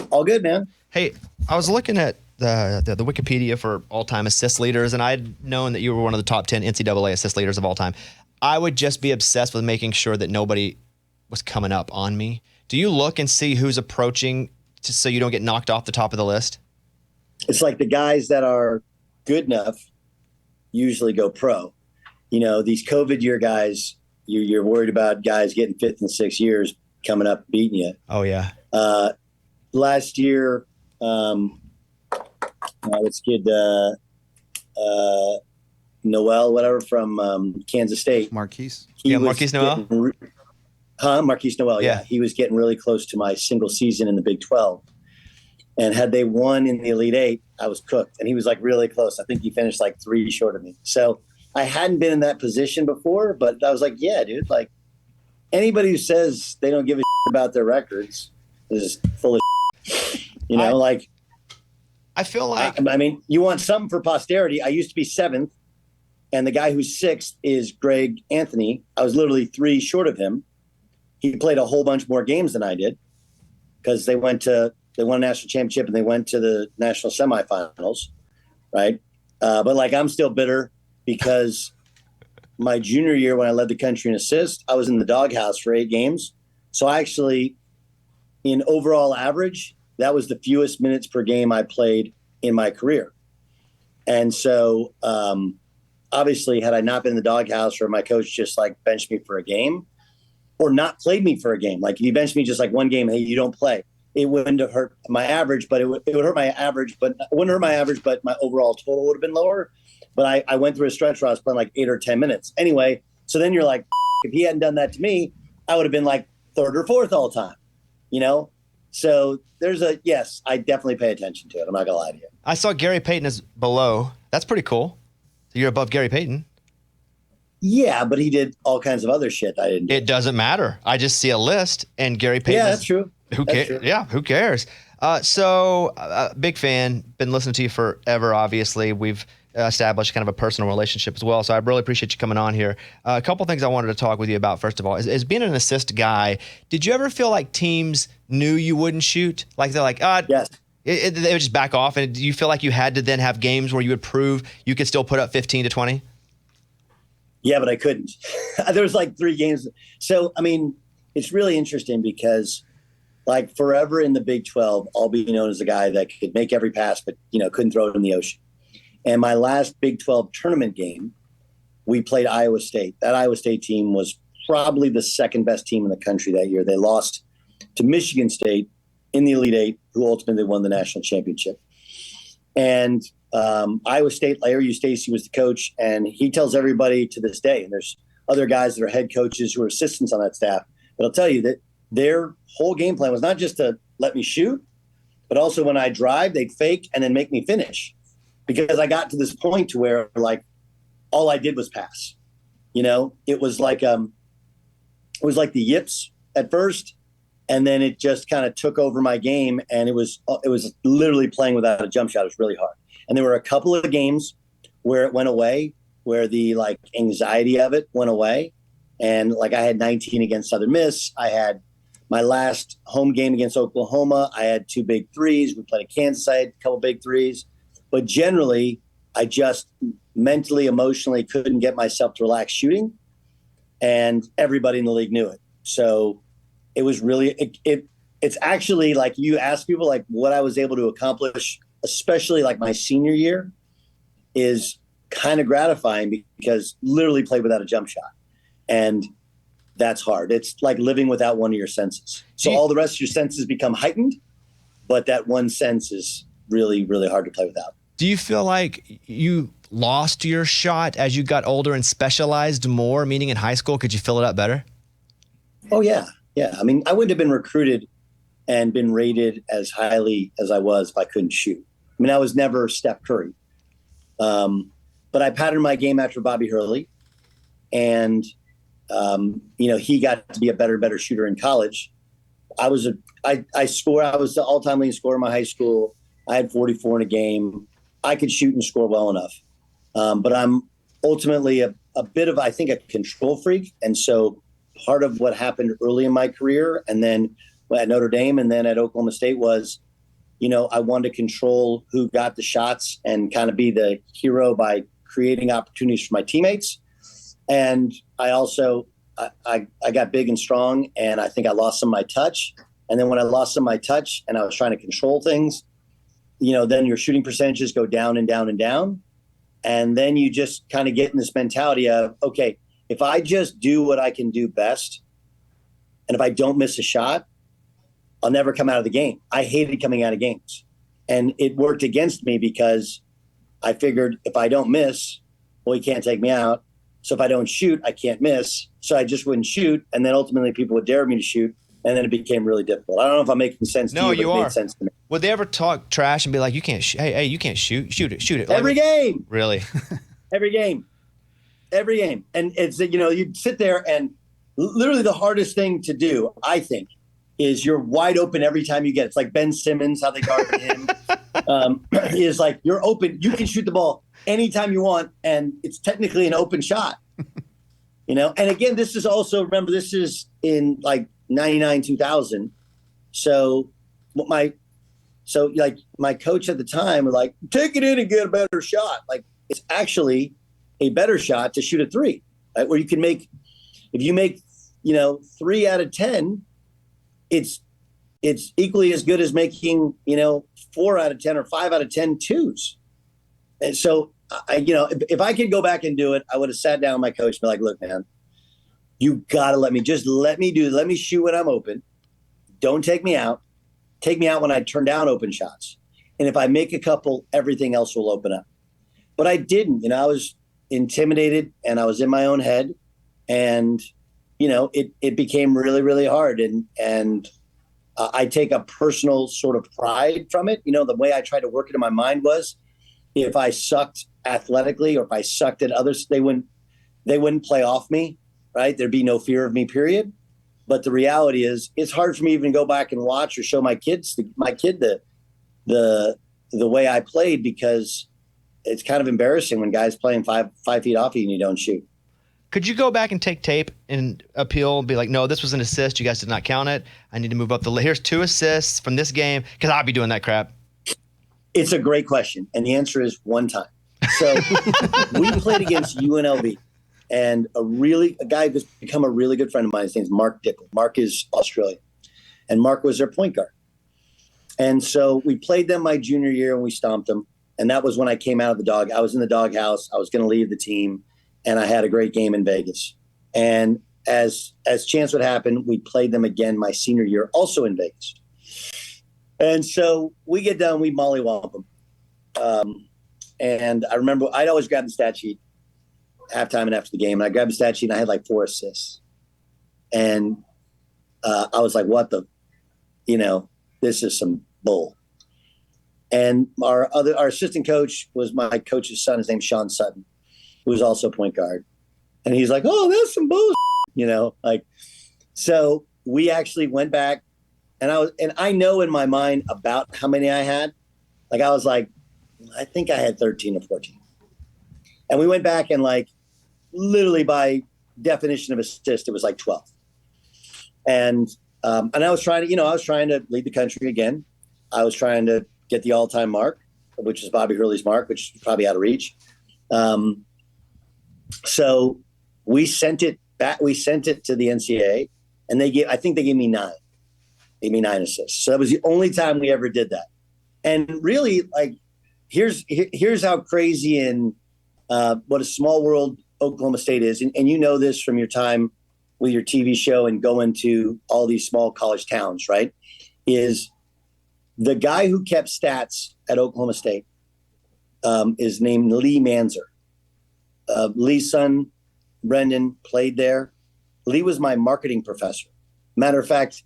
All good, man. Hey, I was looking at the Wikipedia for all-time assist leaders, and I'd known that you were one of the top 10 NCAA assist leaders of all time. I would just be obsessed with making sure that nobody was coming up on me. Do you look and see who's approaching so you don't get knocked off the top of the list? It's like the guys that are good enough usually go pro. You know, these COVID year guys, you're worried about guys getting 5th and 6th years coming up beating you. Oh, yeah. Last year, this kid, Noel, whatever, from Kansas State. Marquise. He was Marquise Noel? Marquise Noel, yeah. He was getting really close to my single season in the Big 12. And had they won in the Elite Eight, I was cooked. And he was like really close. I think he finished like 3 short of me. So I hadn't been in that position before, but I was like, yeah, dude, like anybody who says they don't give a shit about their records is full of shit. You know, like I feel like I mean, you want something for posterity. I used to be 7th, and the guy who's 6th is Greg Anthony. I was literally 3 short of him. He played a whole bunch more games than I did because they won a national championship and they went to the national semifinals, right? But like I'm still bitter because my junior year when I led the country in assists, I was in the doghouse for 8 games. So I actually, in overall average, that was the fewest minutes per game I played in my career. And so obviously had I not been in the doghouse or my coach just like benched me for a game or not played me for a game, like if you benched me just like one game, hey, you don't play, it wouldn't have hurt my average, but it would hurt my average, but it wouldn't hurt my average, but my overall total would have been lower. But I went through a stretch where I was playing like 8 or 10 minutes. Anyway, so then you're like, if he hadn't done that to me, I would have been like 3rd or 4th all the time, you know? So yes, I definitely pay attention to it. I'm not going to lie to you. I saw Gary Payton is below. That's pretty cool. So you're above Gary Payton. Yeah, but he did all kinds of other shit I didn't do. It doesn't matter. I just see a list and Gary Payton. Yeah, that's true. Who cares? Yeah, who cares? Big fan. Been listening to you forever, obviously. We've established kind of a personal relationship as well. So I really appreciate you coming on here. A couple things I wanted to talk with you about, first of all, is being an assist guy, did you ever feel like teams knew you wouldn't shoot? Like they're like, yes. They would just back off. And do you feel like you had to then have games where you would prove you could still put up 15 to 20? Yeah, but I couldn't. There was like 3 games. So, I mean, it's really interesting because like forever in the Big 12, I'll be known as a guy that could make every pass, but, you know, couldn't throw it in the ocean. And my last Big 12 tournament game, we played Iowa State. That Iowa State team was probably the 2nd best team in the country that year. They lost to Michigan State in the Elite Eight, who ultimately won the national championship. And Iowa State, Larry Eustace was the coach, and he tells everybody to this day, and there's other guys that are head coaches who are assistants on that staff, but I'll tell you that their whole game plan was not just to let me shoot, but also when I drive, they'd fake and then make me finish. Because I got to this point to where like all I did was pass. You know, it was like the yips at first, and then it just kind of took over my game, and it was literally playing without a jump shot. It was really hard. And there were a couple of games where it went away, where the like anxiety of it went away. And like I had 19 against Southern Miss. I had my last home game against Oklahoma. I had 2 big threes. We played at Kansas. I had a couple big threes. But generally, I just mentally, emotionally couldn't get myself to relax shooting. And everybody in the league knew it. So it was really, it's actually like you ask people like what I was able to accomplish, especially like my senior year, is kind of gratifying because literally played without a jump shot. And that's hard. It's like living without one of your senses. So all the rest of your senses become heightened, but that one sense is really, really hard to play without. Do you feel like you lost your shot as you got older and specialized more, meaning in high school? Could you fill it up better? Oh, yeah. Yeah. I mean, I wouldn't have been recruited and been rated as highly as I was if I couldn't shoot. I mean, I was never Steph Curry. But I patterned my game after Bobby Hurley. And, you know, he got to be a better shooter in college. I was the all-time leading scorer in my high school. I had 44 in a game. I could shoot and score well enough. But I'm ultimately a bit of, I think, a control freak. And so part of what happened early in my career and then at Notre Dame and then at Oklahoma State was, you know, I wanted to control who got the shots and kind of be the hero by creating opportunities for my teammates. And I also, I got big and strong, and I think I lost some of my touch. And then when I lost some of my touch and I was trying to control things, you know, then your shooting percentages go down and down and down. And then you just kind of get in this mentality of, okay, if I just do what I can do best, and if I don't miss a shot, I'll never come out of the game. I hated coming out of games. And it worked against me because I figured if I don't miss, well, he can't take me out. So if I don't shoot, I can't miss. So I just wouldn't shoot. And then ultimately people would dare me to shoot. And then it became really difficult. I don't know if I'm making sense to you, but it made sense to me. Would they ever talk trash and be like, you can't hey, you can't shoot it. Every game. Really? Every game. And it's, you'd sit there and literally the hardest thing to do, I think, is you're wide open every time you get it. It's like Ben Simmons, how they guarded him. Is like you're open. You can shoot the ball anytime you want, and it's technically an open shot. And again, this is also, remember, this is in like 99, 2000. So my coach at the time was like, take it in and get a better shot. Like, it's actually a better shot to shoot a three, right? Where you can make, if you make, 3 out of 10, it's equally as good as making, 4 out of 10 or 5 out of 10 twos. And so, if I could go back and do it, I would have sat down with my coach and be like, look, man, you got to let me shoot when I'm open. Don't take me out. Take me out when I turn down open shots. And if I make a couple, everything else will open up. But I didn't. I was intimidated and I was in my own head. And, it became really, really hard. And I take a personal sort of pride from it. The way I tried to work it in my mind was if I sucked athletically or if I sucked at others, they wouldn't play off me, right? There'd be no fear of me, period. But the reality is it's hard for me even to go back and watch or show my kid the way I played, because it's kind of embarrassing when guys playing 5 feet off you and you don't shoot. Could you go back and take tape and appeal and be like, no, this was an assist. You guys did not count it. I need to move up the list. Here's 2 assists from this game, because I'll be doing that crap. It's a great question. And the answer is one time. So we played against UNLV, and a guy who's become a really good friend of mine. His name's Mark Dickel. Mark is Australian, and Mark was their point guard. And so we played them my junior year and we stomped them. And that was when I came out of the dog. I was in the doghouse. I was going to leave the team. And I had a great game in Vegas. And as chance would happen, we played them again my senior year, also in Vegas. And so we get done, we mollywomp them. And I remember I'd always grab the stat sheet halftime and after the game. And I grabbed the stat sheet and I had like 4 assists. And I was like, what the, this is some bull. And our assistant coach was my coach's son. His name's Sean Sutton, who was also point guard. And he's like, oh, that's some bull, so we actually went back and I know in my mind about how many I had. Like, I was like, I think I had 13 or 14. And we went back and literally by definition of assist, it was like 12. And I was trying to lead the country again. I was trying to get the all-time mark, which is Bobby Hurley's mark, which is probably out of reach. So we sent it back. We sent it to the NCAA, and I think they gave me 9. They gave me 9 assists. So that was the only time we ever did that. And really, here's how crazy and what a small world Oklahoma State is. And you know this from your time with your TV show and going to all these small college towns, right? Is the guy who kept stats at Oklahoma State is named Lee Manzer. Lee's son, Brendan, played there. Lee was my marketing professor. Matter of fact,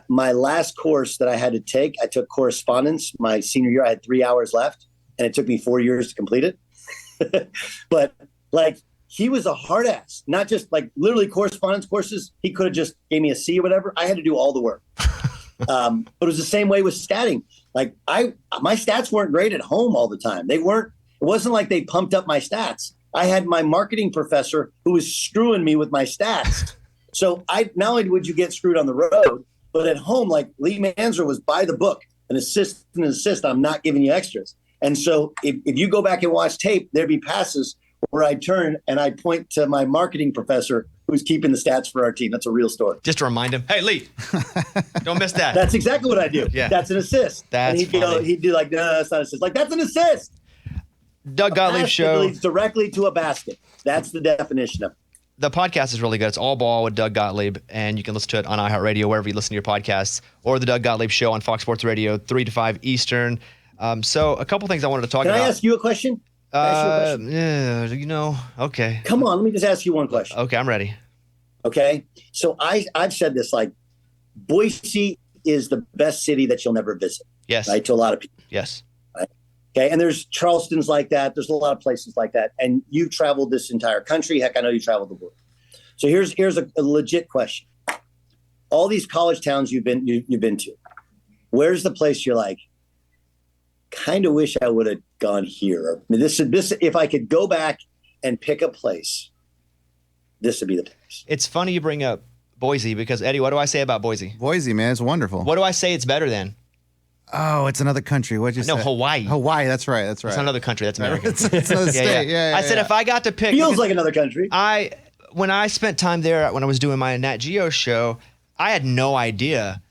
my last course that I had to take, I took correspondence. My senior year, I had 3 hours left, and it took me 4 years to complete it. But he was a hard ass, not just literally correspondence courses. He could have just gave me a C or whatever. I had to do all the work. But it was the same way with statting. My stats weren't great at home all the time. It wasn't like they pumped up my stats. I had my marketing professor who was screwing me with my stats. So not only would you get screwed on the road, but at home, Lee Manzer was by the book, an assist, I'm not giving you extras. And so if you go back and watch tape, there'd be passes where I'd turn and I'd point to my marketing professor who's keeping the stats for our team. That's a real story. Just to remind him, hey, Lee, don't miss that. That's exactly what I do. Yeah. That's an assist. That's and he'd do no, that's not an assist. That's an assist. Doug Gottlieb Show leads directly to a basket. That's the definition of it. The podcast is really good. It's All Ball with Doug Gottlieb, and you can listen to it on iHeartRadio, wherever you listen to your podcasts, or the Doug Gottlieb Show on Fox Sports Radio, 3 to 5 Eastern. So a couple things I wanted to talk Can about. I ask you a question? Yeah, okay. Come on, let me just ask you one question. Okay, I'm ready. Okay. So I've said this, like, Boise is the best city that you'll never visit. Yes. Right. To a lot of people. Yes. Right? Okay. And there's Charleston's like that. There's a lot of places like that. And you've traveled this entire country. Heck, I know you traveled the world. So here's a legit question. All these college towns you've been to, where's the place you're like, kind of wish I would have gone here? I mean, this if I could go back and pick a place, this would be the place. It's funny you bring up Boise because, Eddie, what do I say about Boise? Boise, man, it's wonderful. What do I say it's better than? Oh, it's another country. What'd you say? No, Hawaii. Hawaii, that's right. It's not another country. That's America. It's another state. Yeah. I said if I got to pick. Feels like another country. When I spent time there, when I was doing my Nat Geo show, I had no idea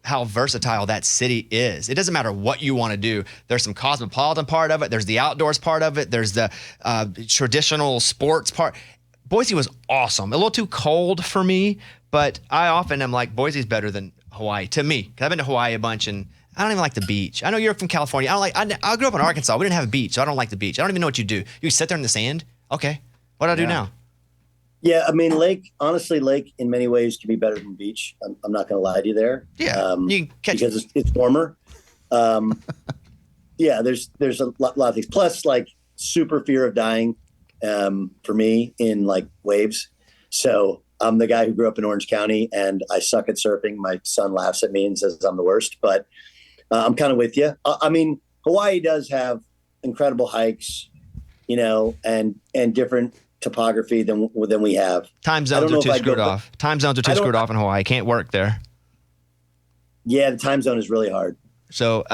how versatile that city is. It doesn't matter what you want to do. There's some cosmopolitan part of it. There's the outdoors part of it. There's the traditional sports part. Boise was awesome. A little too cold for me, but I often am like, Boise's better than Hawaii to me. Because I've been to Hawaii a bunch and I don't even like the beach. I know you're from California. I grew up in Arkansas. We didn't have a beach, so I don't like the beach. I don't even know what you do. You sit there in the sand? Okay. What do I do now? Yeah, I mean, lake in many ways can be better than beach. I'm not going to lie to you there. Yeah, you can catch because it's warmer. Yeah, there's a lot of things. Plus, like, super fear of dying for me in like waves. So I'm the guy who grew up in Orange County, and I suck at surfing. My son laughs at me and says I'm the worst, but I'm kind of with you. I mean, Hawaii does have incredible hikes, and different topography than we have. Time zones are too screwed off. Time zones are too screwed off in Hawaii. Can't work there. Yeah, the time zone is really hard. So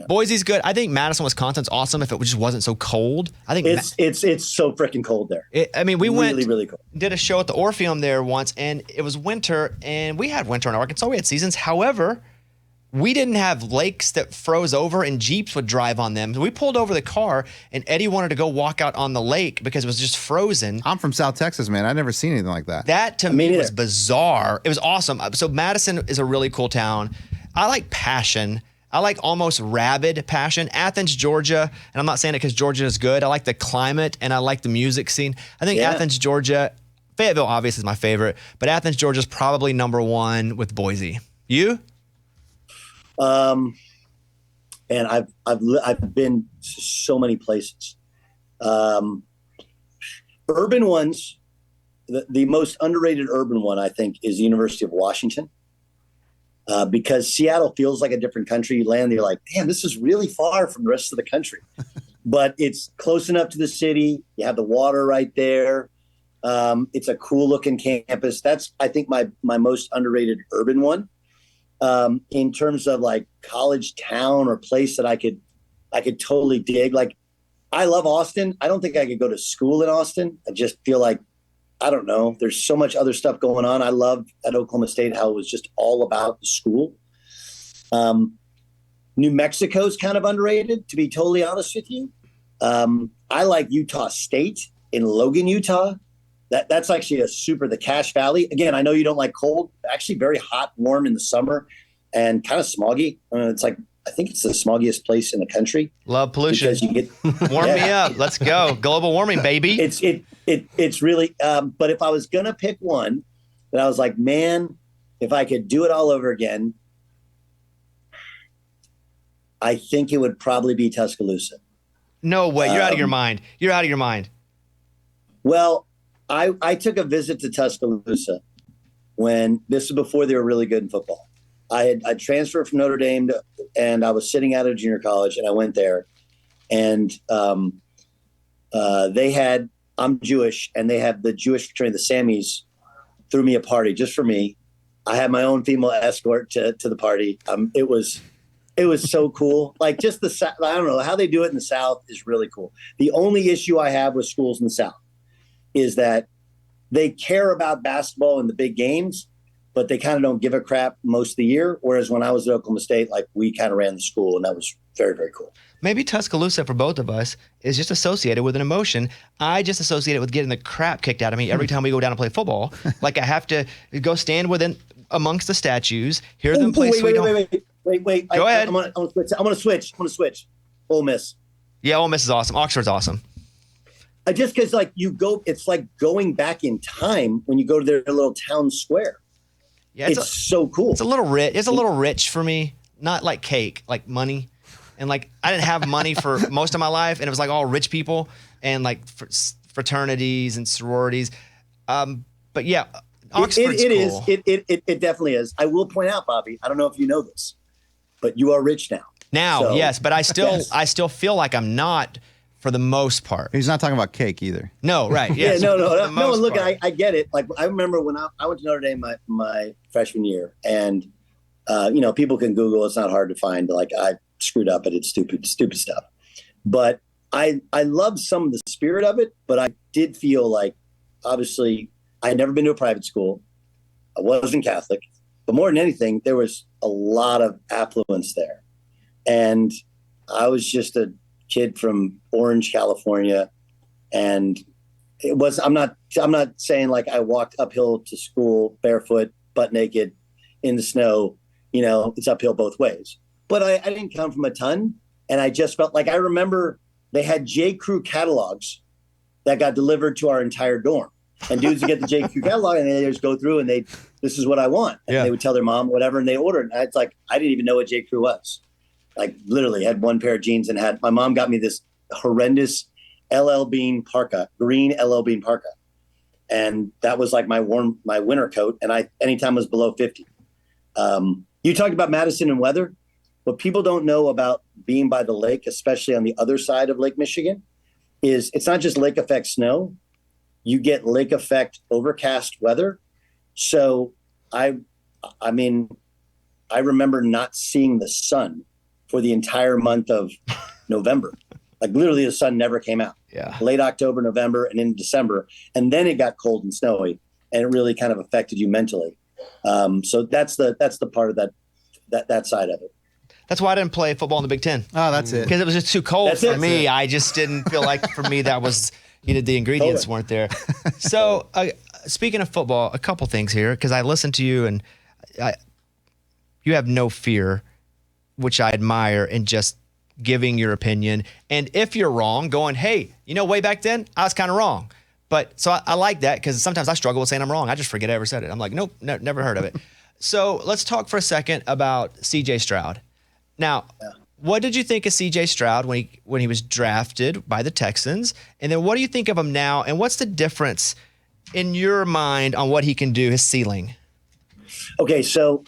Boise's good. I think Madison, Wisconsin's awesome if it just wasn't so cold. I think it's so freaking cold there. We went really cold. Did a show at the Orpheum there once, and it was winter, and we had winter in Arkansas. We had seasons. However, we didn't have lakes that froze over and Jeeps would drive on them. We pulled over the car, and Eddie wanted to go walk out on the lake because it was just frozen. I'm from South Texas, man. I've never seen anything like that. That to me was bizarre. It was awesome. So Madison is a really cool town. I like passion. I like almost rabid passion. Athens, Georgia, and I'm not saying it because Georgia is good. I like the climate and I like the music scene. I think Athens, Georgia, Fayetteville obviously is my favorite, but Athens, Georgia is probably number one with Boise. You? And I've been to so many places. Urban ones, the most underrated urban one I think is the University of Washington. Because Seattle feels like a different country. You land there, you're like, damn, this is really far from the rest of the country. But it's close enough to the city. You have the water right there. It's a cool looking campus. That's, I think, my most underrated urban one. In terms of like college town or place that I could totally dig. Like, I love Austin. I don't think I could go to school in Austin. I just feel like, I don't know. There's so much other stuff going on. I loved at Oklahoma State how it was just all about the school. New Mexico's kind of underrated, to be totally honest with you. I like Utah State in Logan, Utah. That's actually the Cache Valley. Again, I know you don't like cold. Actually very hot, warm in the summer, and kind of smoggy. It's like, I think it's the smoggiest place in the country. Love pollution. Because you get warm me up. Let's go. Global warming, baby. It's really. But if I was gonna pick one, that I was like, man, if I could do it all over again, I think it would probably be Tuscaloosa. No way. You're out of your mind. You're out of your mind. Well, I took a visit to Tuscaloosa when this was before they were really good in football. I transferred from Notre Dame and I was sitting out of junior college, and I went there, and I'm Jewish, and they have the Jewish fraternity, the Sammys, threw me a party just for me. I had my own female escort to the party. It was so cool. Like, just I don't know how they do it in the South is really cool. The only issue I have with schools in the South is that they care about basketball and the big games, but they kind of don't give a crap most of the year. Whereas when I was at Oklahoma State, like, we kind of ran the school, and that was very, very cool. Maybe Tuscaloosa for both of us is just associated with an emotion. I just associate it with getting the crap kicked out of me every time we go down and play football. Like, I have to go stand amongst the statues, hear them play Sweet Home. Wait. Wait. Go ahead. I'm gonna switch. Ole Miss. Yeah, Ole Miss is awesome. Oxford's awesome. Just because it's like going back in time when you go to their little town square. Yeah, it's so cool. It's a little rich. It's a little rich for me. Not like cake, like money. And like I didn't have money for most of my life, and it was like all rich people and like fraternities and sororities. But yeah, Oxford's cool. It definitely is. I will point out, Bobby, I don't know if you know this, but you are rich now. Now, yes, but I still feel like I'm not for the most part. He's not talking about cake either. No, right. Yes. No. Look, I get it. Like I remember when I went to Notre Dame my freshman year, and people can Google. It's not hard to find. Like I screwed up. I did stupid stuff, but I loved some of the spirit of it. But I did feel like, obviously, I had never been to a private school. I wasn't Catholic, but more than anything, there was a lot of affluence there, and I was just a kid from Orange, California, and it was. I'm not saying like I walked uphill to school barefoot, butt naked, in the snow. It's uphill both ways. But I didn't come from a ton, and I just felt like I remember they had J. Crew catalogs that got delivered to our entire dorm, and dudes would get the J. Crew catalog and they just go through and this is what I want, and they would tell their mom whatever, and they ordered. And it's like I didn't even know what J. Crew was. Like literally had one pair of jeans and my mom got me this horrendous LL Bean parka, green LL Bean parka. And that was like my winter coat. And anytime it was below 50. You talked about Madison and weather. What people don't know about being by the lake, especially on the other side of Lake Michigan, is it's not just lake effect snow. You get lake effect overcast weather. So I remember not seeing the sun for the entire month of November. Like literally the sun never came out. Yeah. Late Late October, November, and in December. And then it got cold and snowy, and it really kind of affected you mentally. So that's the part of that side of it. That's why I didn't play football in the Big Ten. Oh, that's it. Because it was just too cold for me. I just didn't feel like for me that was the ingredients weren't there. So speaking of football, a couple things here, because I listened to you and you have no fear, which I admire, in just giving your opinion. And if you're wrong, going, hey, way back then, I was kind of wrong. But so I like that, because sometimes I struggle with saying I'm wrong. I just forget I ever said it. I'm like, nope, never heard of it. So let's talk for a second about CJ Stroud. Now, what did you think of CJ Stroud when he was drafted by the Texans? And then what do you think of him now? And what's the difference in your mind on what he can do, his ceiling? Okay, so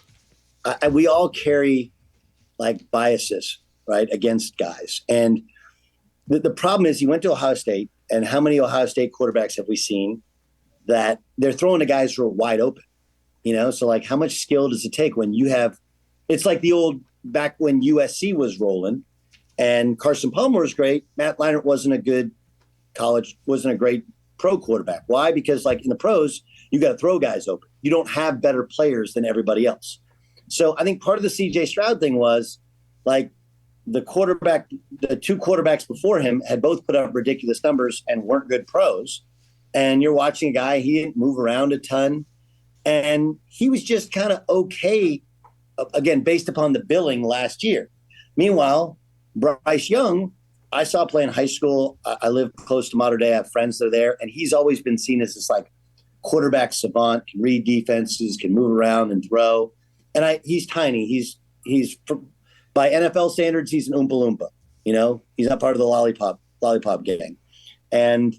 we all carry like biases, right, against guys. And the problem is he went to Ohio State, and how many Ohio State quarterbacks have we seen that they're throwing to guys who are wide open? So like how much skill does it take when you have – it's like the old – back when USC was rolling and Carson Palmer was great, Matt Leinart wasn't a great pro quarterback. Why? Because like in the pros, you got to throw guys open. You don't have better players than everybody else. So I think part of the CJ Stroud thing was like the two quarterbacks before him had both put up ridiculous numbers and weren't good pros. And you're watching a guy, he didn't move around a ton. And he was just kind of okay, again, based upon the billing last year. Meanwhile, Bryce Young, I saw play in high school. I live close to Mater Dei. I have friends that are there. And he's always been seen as this like quarterback savant, can read defenses, can move around and throw. And he's tiny. He's by NFL standards, he's an Oompa Loompa. He's not part of the lollipop gang. And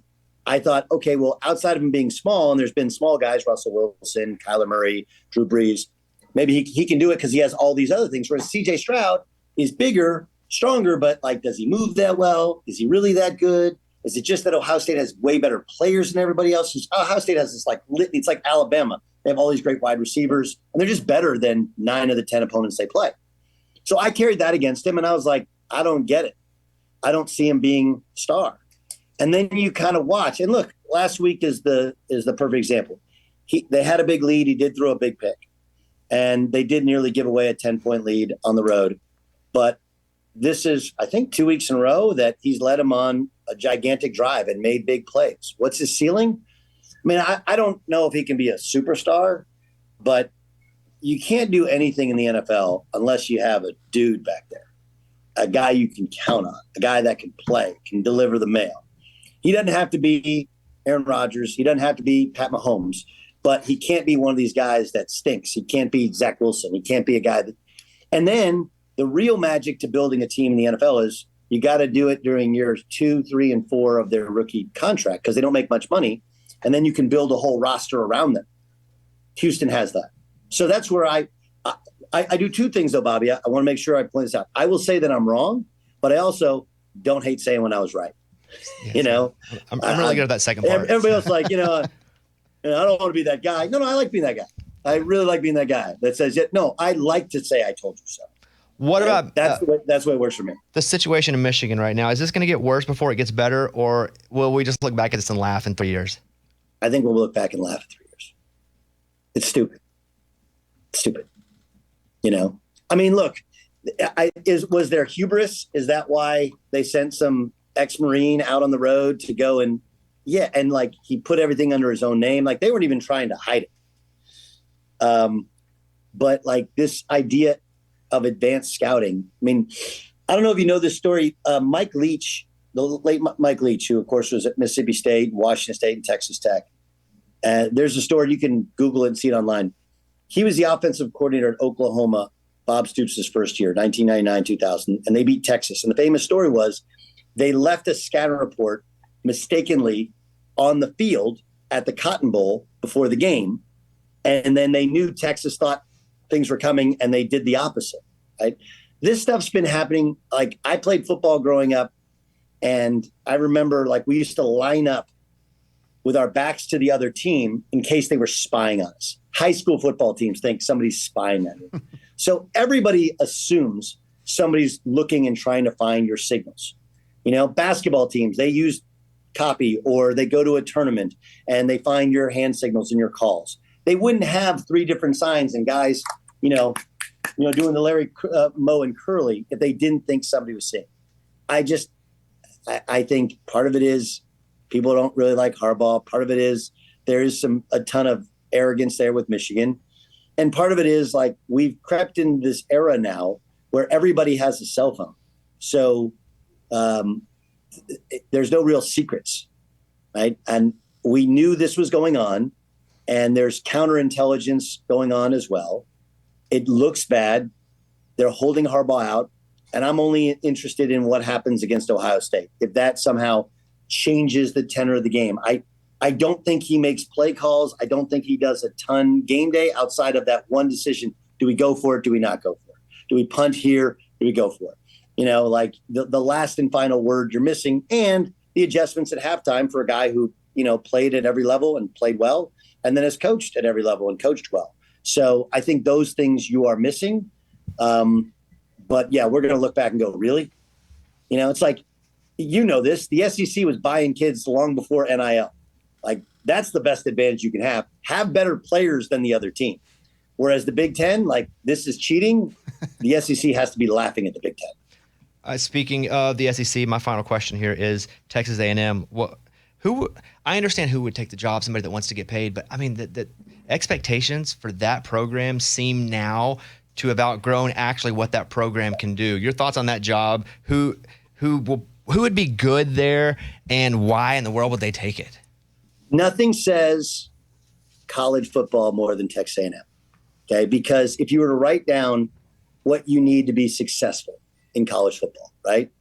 I thought, okay, well, outside of him being small, and there's been small guys, Russell Wilson, Kyler Murray, Drew Brees, maybe he can do it because he has all these other things. Whereas CJ Stroud is bigger, stronger, but like, does he move that well? Is he really that good? Is it just that Ohio State has way better players than everybody else? Ohio State has this like litany. It's like Alabama. They have all these great wide receivers, and they're just better than 9 of the 10 opponents they play. So I carried that against him, and I was like, I don't get it. I don't see him being star. And then you kind of watch, and look, last week is the perfect example. They had a big lead. He did throw a big pick, and they did nearly give away a 10-point lead on the road. But this is, I think, 2 weeks in a row that he's led them on a gigantic drive and made big plays. What's his ceiling? I mean, I don't know if he can be a superstar, but you can't do anything in the NFL unless you have a dude back there, a guy you can count on, a guy that can play, can deliver the mail. He doesn't have to be Aaron Rodgers. He doesn't have to be Pat Mahomes, but he can't be one of these guys that stinks. He can't be Zach Wilson. He can't be a guy that. And then the real magic to building a team in the NFL is you got to do it during years 2, 3, and 4 of their rookie contract because they don't make much money. And then you can build a whole roster around them. Houston has that. So that's where I do two things, though, Bobby. I want to make sure I point this out. I will say that I'm wrong, but I also don't hate saying when I was right. Yeah, I'm really good at that second part. Everybody else like, I don't want to be that guy. No, I like being that guy. I really like being that guy that says, no, I like to say I told you so. What about that's the way it works for me. The situation in Michigan right now? Is this going to get worse before it gets better, or will we just look back at this and laugh in 3 years? I think we'll look back and laugh in 3 years. It's stupid. It's stupid. I mean, look, was there hubris? Is that why they sent some ex-Marine out on the road to go and like he put everything under his own name? Like they weren't even trying to hide it. But like this idea of advanced scouting. I mean, I don't know if you know this story. Mike Leach, the late Mike Leach, who of course was at Mississippi State, Washington State, and Texas Tech. There's a story, you can Google it and see it online. He was the offensive coordinator at Oklahoma, Bob Stoops' first year, 1999-2000, and they beat Texas. And the famous story was they left a scatter report mistakenly on the field at the Cotton Bowl before the game. And then they knew Texas thought things were coming and they did the opposite, right? This stuff's been happening. Like I played football growing up and I remember like we used to line up with our backs to the other team in case they were spying on us. High school football teams think somebody's spying on you. So everybody assumes somebody's looking and trying to find your signals. Basketball teams, they use copy or they go to a tournament and they find your hand signals and your calls. They wouldn't have 3 different signs and guys, doing the Larry Moe and Curly if they didn't think somebody was seeing. I think part of it is people don't really like Harbaugh. Part of it is there is a ton of arrogance there with Michigan. And part of it is like we've crept in this era now where everybody has a cell phone. So there's no real secrets, right? And we knew this was going on. And there's counterintelligence going on as well. It looks bad. They're holding Harbaugh out. And I'm only interested in what happens against Ohio State. If that somehow changes the tenor of the game. I don't think he makes play calls. I don't think he does a ton game day outside of that one decision. Do we go for it? Do we not go for it? Do we punt here? Do we go for it? Like the last and final word you're missing and the adjustments at halftime for a guy who, played at every level and played well. And then has coached at every level and coached well. So I think those things you are missing. But yeah, we're going to look back and go, really? It's like, this, the SEC was buying kids long before NIL. Like that's the best advantage you can have better players than the other team. Whereas the Big Ten, like this is cheating. The SEC has to be laughing at the Big Ten. Speaking of the SEC, my final question here is Texas A&M. I understand who would take the job, somebody that wants to get paid, but I mean the expectations for that program seem now to have outgrown actually what that program can do. Your thoughts on that job? Who would be good there, and why in the world would they take it? Nothing says college football more than Texas A&M. Okay, because if you were to write down what you need to be successful in college football, right?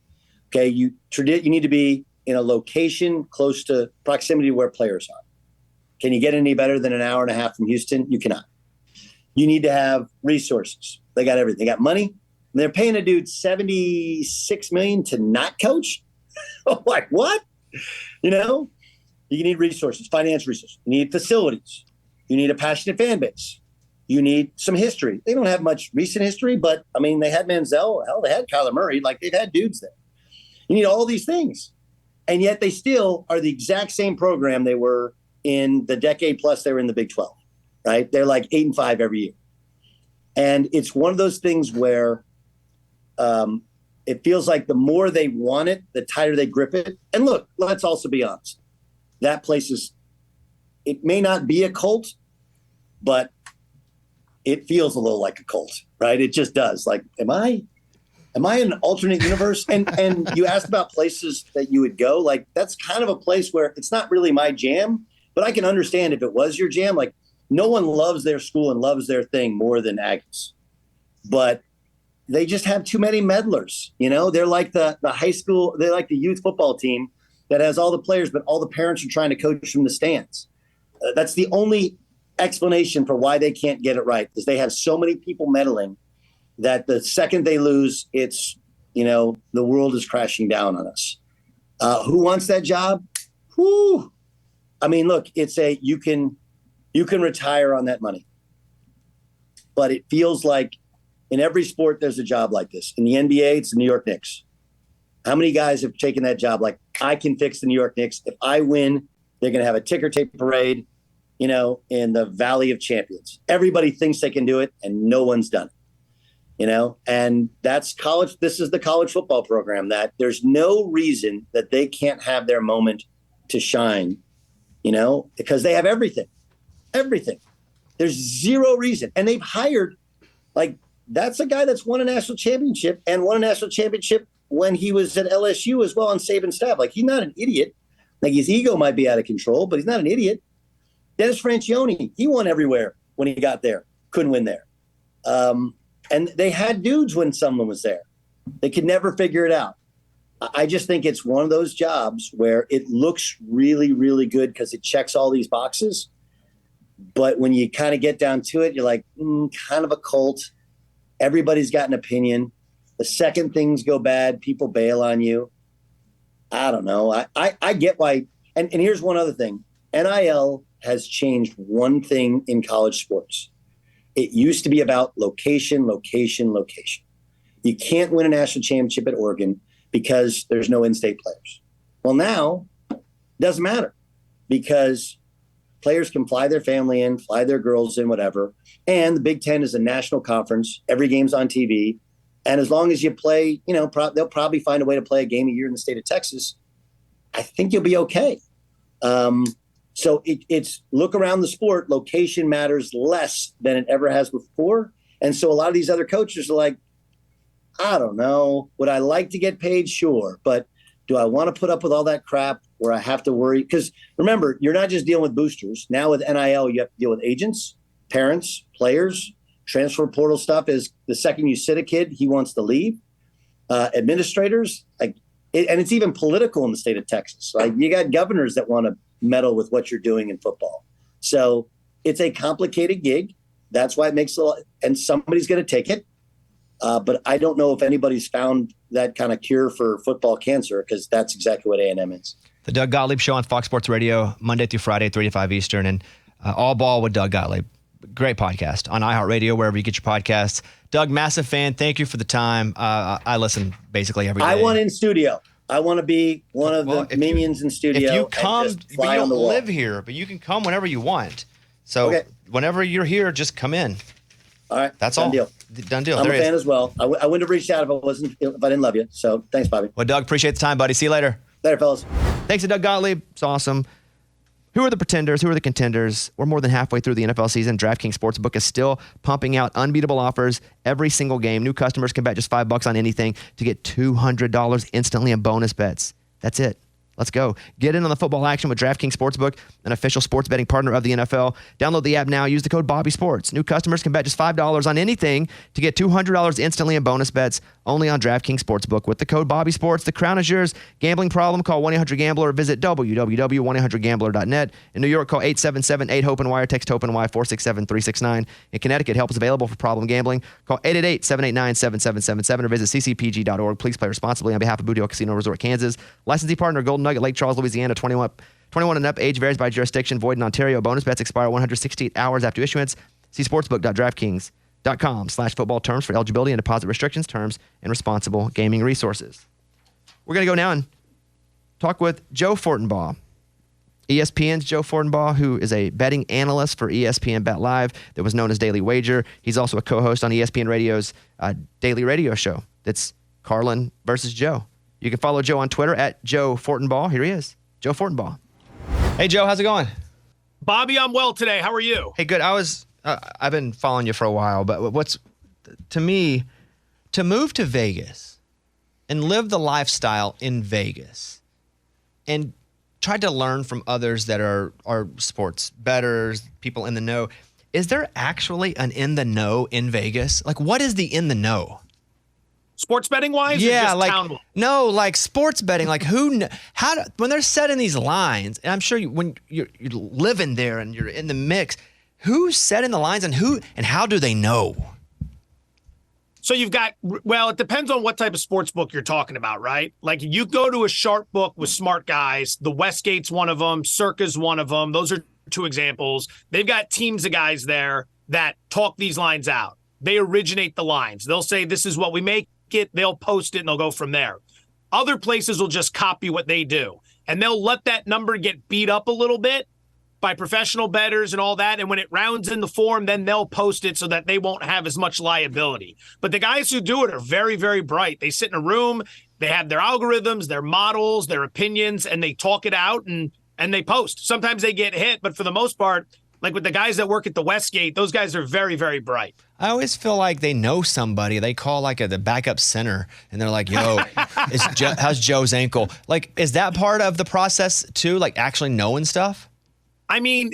Okay, you need to be in a location close to proximity to where players are. Can you get any better than an hour and a half from Houston? You cannot. You need to have resources. They got everything. They got money. And they're paying a dude $76 million to not coach. Like what? You need resources, finance resources. You need facilities. You need a passionate fan base. You need some history. They don't have much recent history, but I mean, they had Manziel. Hell, they had Kyler Murray. Like they've had dudes there. You need all these things. And yet they still are the exact same program they were in the decade plus they were in the Big 12, right? They're like 8-5 every year. And it's one of those things where it feels like the more they want it, the tighter they grip it. And look, let's also be honest. That place it may not be a cult, but it feels a little like a cult, right? It just does. Like, am I in an alternate universe? And you asked about places that you would go. Like, that's kind of a place where it's not really my jam, but I can understand if it was your jam. Like, no one loves their school and loves their thing more than Aggies, but they just have too many meddlers. You know, they're like the high school, they're like the youth football team that has all the players, but all the parents are trying to coach from the stands. That's the only explanation for why they can't get it right, is they have so many people meddling that the second they lose, it's, you know, the world is crashing down on us. Who wants that job? Whew. I mean, look, it's you can retire on that money, but it feels like in every sport there's a job like this. In the NBA, it's the New York Knicks. How many guys have taken that job? Like, I can fix the New York Knicks. If I win, they're going to have a ticker tape parade, you know, in the Valley of Champions. Everybody thinks they can do it, and no one's done it, you know, and that's college. This is the college football program, that there's no reason that they can't have their moment to shine, you know, because they have everything. There's zero reason. And they've hired, like, that's a guy that's won a national championship when he was at LSU as well on Saban's staff. Like, he's not an idiot. Like, his ego might be out of control, but he's not an idiot. Dennis Francione, he won everywhere when he got there. Couldn't win there. And they had dudes when someone was there. They could never figure it out. I just think it's one of those jobs where it looks really, really good because it checks all these boxes. But when you kind of get down to it, you're like, kind of a cult. Everybody's got an opinion. The second things go bad, people bail on you. I don't know. I get why. And here's one other thing. NIL has changed one thing in college sports. It used to be about location. You can't win a national championship at Oregon because there's no in-state players. Well, now it doesn't matter because players can fly their family in, fly their girls in, whatever. And the Big Ten is a national conference. Every game's on TV. And as long as you play, you know, they'll probably find a way to play a game a year in the state of Texas. I think you'll be okay. So it's look around the sport. Location matters less than it ever has before. And so a lot of these other coaches are like, I don't know. Would I like to get paid? Sure. But do I want to put up with all that crap where I have to worry? Because remember, you're not just dealing with boosters. Now with NIL, you have to deal with agents, parents, players. Transfer portal stuff is the second you sit a kid, he wants to leave. Administrators, and it's even political in the state of Texas. Like, you got governors that want to meddle with what you're doing in football. So it's a complicated gig. That's why it makes a lot, and somebody's going to take it. But I don't know if anybody's found that kind of cure for football cancer, because that's exactly what A&M is. The Doug Gottlieb Show on Fox Sports Radio, Monday through Friday, 3 to 5 Eastern, and All Ball with Doug Gottlieb. Great podcast on iHeartRadio, wherever you get your podcasts. Doug, massive fan. Thank you for the time. I listen basically every day. I want in studio. I want to be one of the minions in studio. If you come, you don't live here, but you can come whenever you want. So whenever you're here, just come in. All right. That's Done all. Deal. Done deal. I'm there a fan as well. I wouldn't have reached out if I didn't love you. So thanks, Bobby. Well, Doug, appreciate the time, buddy. See you later. Later, fellas. Thanks to Doug Gottlieb. It's awesome. Who are the pretenders? Who are the contenders? We're more than halfway through the NFL season. DraftKings Sportsbook is still pumping out unbeatable offers every single game. New customers can bet just $5 on anything to get $200 instantly in bonus bets. That's it. Let's go. Get in on the football action with DraftKings Sportsbook, an official sports betting partner of the NFL. Download the app now. Use the code BobbySports. New customers can bet just $5 on anything to get $200 instantly in bonus bets only on DraftKings Sportsbook. With the code BobbySports, the crown is yours. Gambling problem? Call 1-800-GAMBLER or visit www.1800gambler.net. In New York, call 877-8-HOPE-NY or text HOPE-NY 467-369. In Connecticut, help is available for problem gambling. Call 888-789-7777 or visit ccpg.org. Please play responsibly on behalf of Boot Hill Casino Resort, Kansas. Licensee partner, Golden Nugget, Lake Charles, Louisiana. 21 and up. Age varies by jurisdiction. Void in Ontario. Bonus bets expire 168 hours after issuance. See sportsbook.draftkings.com/football terms for eligibility and deposit restrictions, terms, and responsible gaming resources. We're going to go now and talk with Joe Fortenbaugh, ESPN's Joe Fortenbaugh, who is a betting analyst for ESPN Bet Live that was known as Daily Wager. He's also a co-host on ESPN Radio's daily radio show. That's Carlin versus Joe. You can follow Joe on Twitter at Joe Fortenbaugh. Here he is, Joe Fortenbaugh. Hey, Joe, how's it going? Bobby, I'm well today. How are you? Hey, good. I was I've been following you for a while, but what's to me to move to Vegas and live the lifestyle in Vegas and try to learn from others that are sports bettors, people in the know. Is there actually an in the know in Vegas? Like, what is the in the know? Sports betting wise, Yeah, or just like town? no, like sports betting. Like when they're setting these lines, and I'm sure when you're living there and you're in the mix, who's setting the lines and how do they know? So you've got, well, it depends on what type of sports book you're talking about, right? Like you go to a sharp book with smart guys. The Westgate's one of them. Circa's one of them. Those are two examples. They've got teams of guys there that talk these lines out. They originate the lines. They'll say, this is what we make it. They'll post it and they'll go from there. Other places will just copy what they do. And they'll let that number get beat up a little bit by professional bettors and all that. And when it rounds in the form, then they'll post it so that they won't have as much liability. But the guys who do it are very, very bright. They sit in a room, they have their algorithms, their models, their opinions, and they talk it out and they post. Sometimes they get hit, but for the most part, like with the guys that work at the Westgate, those guys are very, very bright. I always feel like they know somebody. They call like the backup center, and they're like, "Yo, how's Joe's ankle?" Like, is that part of the process too? Like actually knowing stuff? I mean,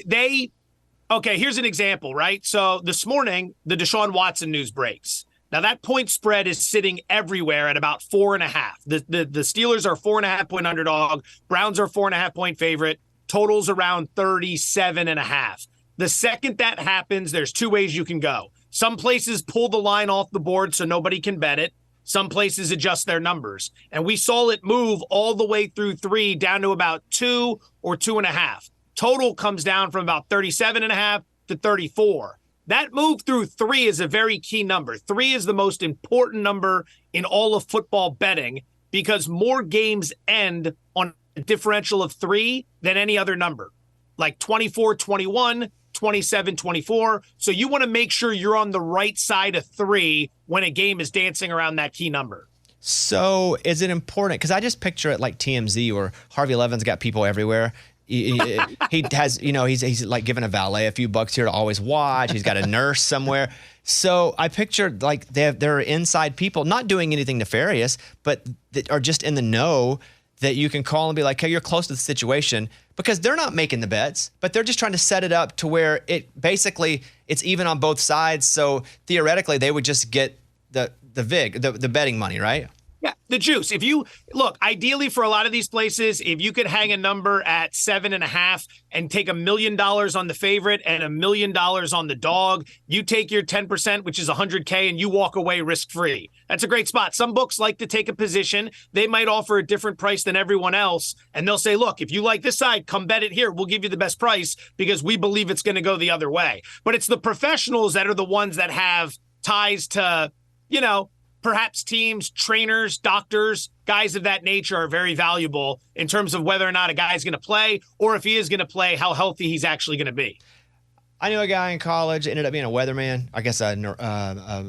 okay, here's an example, right? So this morning, the Deshaun Watson news breaks. Now that point spread is sitting everywhere at about 4.5. The Steelers are 4.5 point underdog. Browns are 4.5 point favorite. Totals around 37.5. The second that happens, there's two ways you can go. Some places pull the line off the board so nobody can bet it. Some places adjust their numbers. And we saw it move all the way through 3 down to about 2 or 2.5. Total comes down from about 37.5 to 34. That move through 3 is a very key number. 3 is the most important number in all of football betting because more games end on a differential of 3 than any other number, like 24-21, 27-24. So you want to make sure you're on the right side of 3 when a game is dancing around that key number. So is it important? Because I just picture it like TMZ where Harvey Levin's got people everywhere. He has, he's like giving a valet a few bucks here to always watch. He's got a nurse somewhere. So I pictured like there are inside people not doing anything nefarious, but that are just in the know that you can call and be like, hey, you're close to the situation because they're not making the bets, but they're just trying to set it up to where it's even on both sides. So theoretically they would just get the betting money, right? Yeah, the juice. If you look, ideally for a lot of these places, if you could hang a number at 7.5 and take $1 million on the favorite and $1 million on the dog, you take your 10%, which is $100K, and you walk away risk-free. That's a great spot. Some books like to take a position. They might offer a different price than everyone else, and they'll say, look, if you like this side, come bet it here. We'll give you the best price because we believe it's going to go the other way. But it's the professionals that are the ones that have ties to, perhaps teams, trainers, doctors, guys of that nature are very valuable in terms of whether or not a guy's going to play or if he is going to play, how healthy he's actually going to be. I knew a guy in college, ended up being a weatherman, I guess a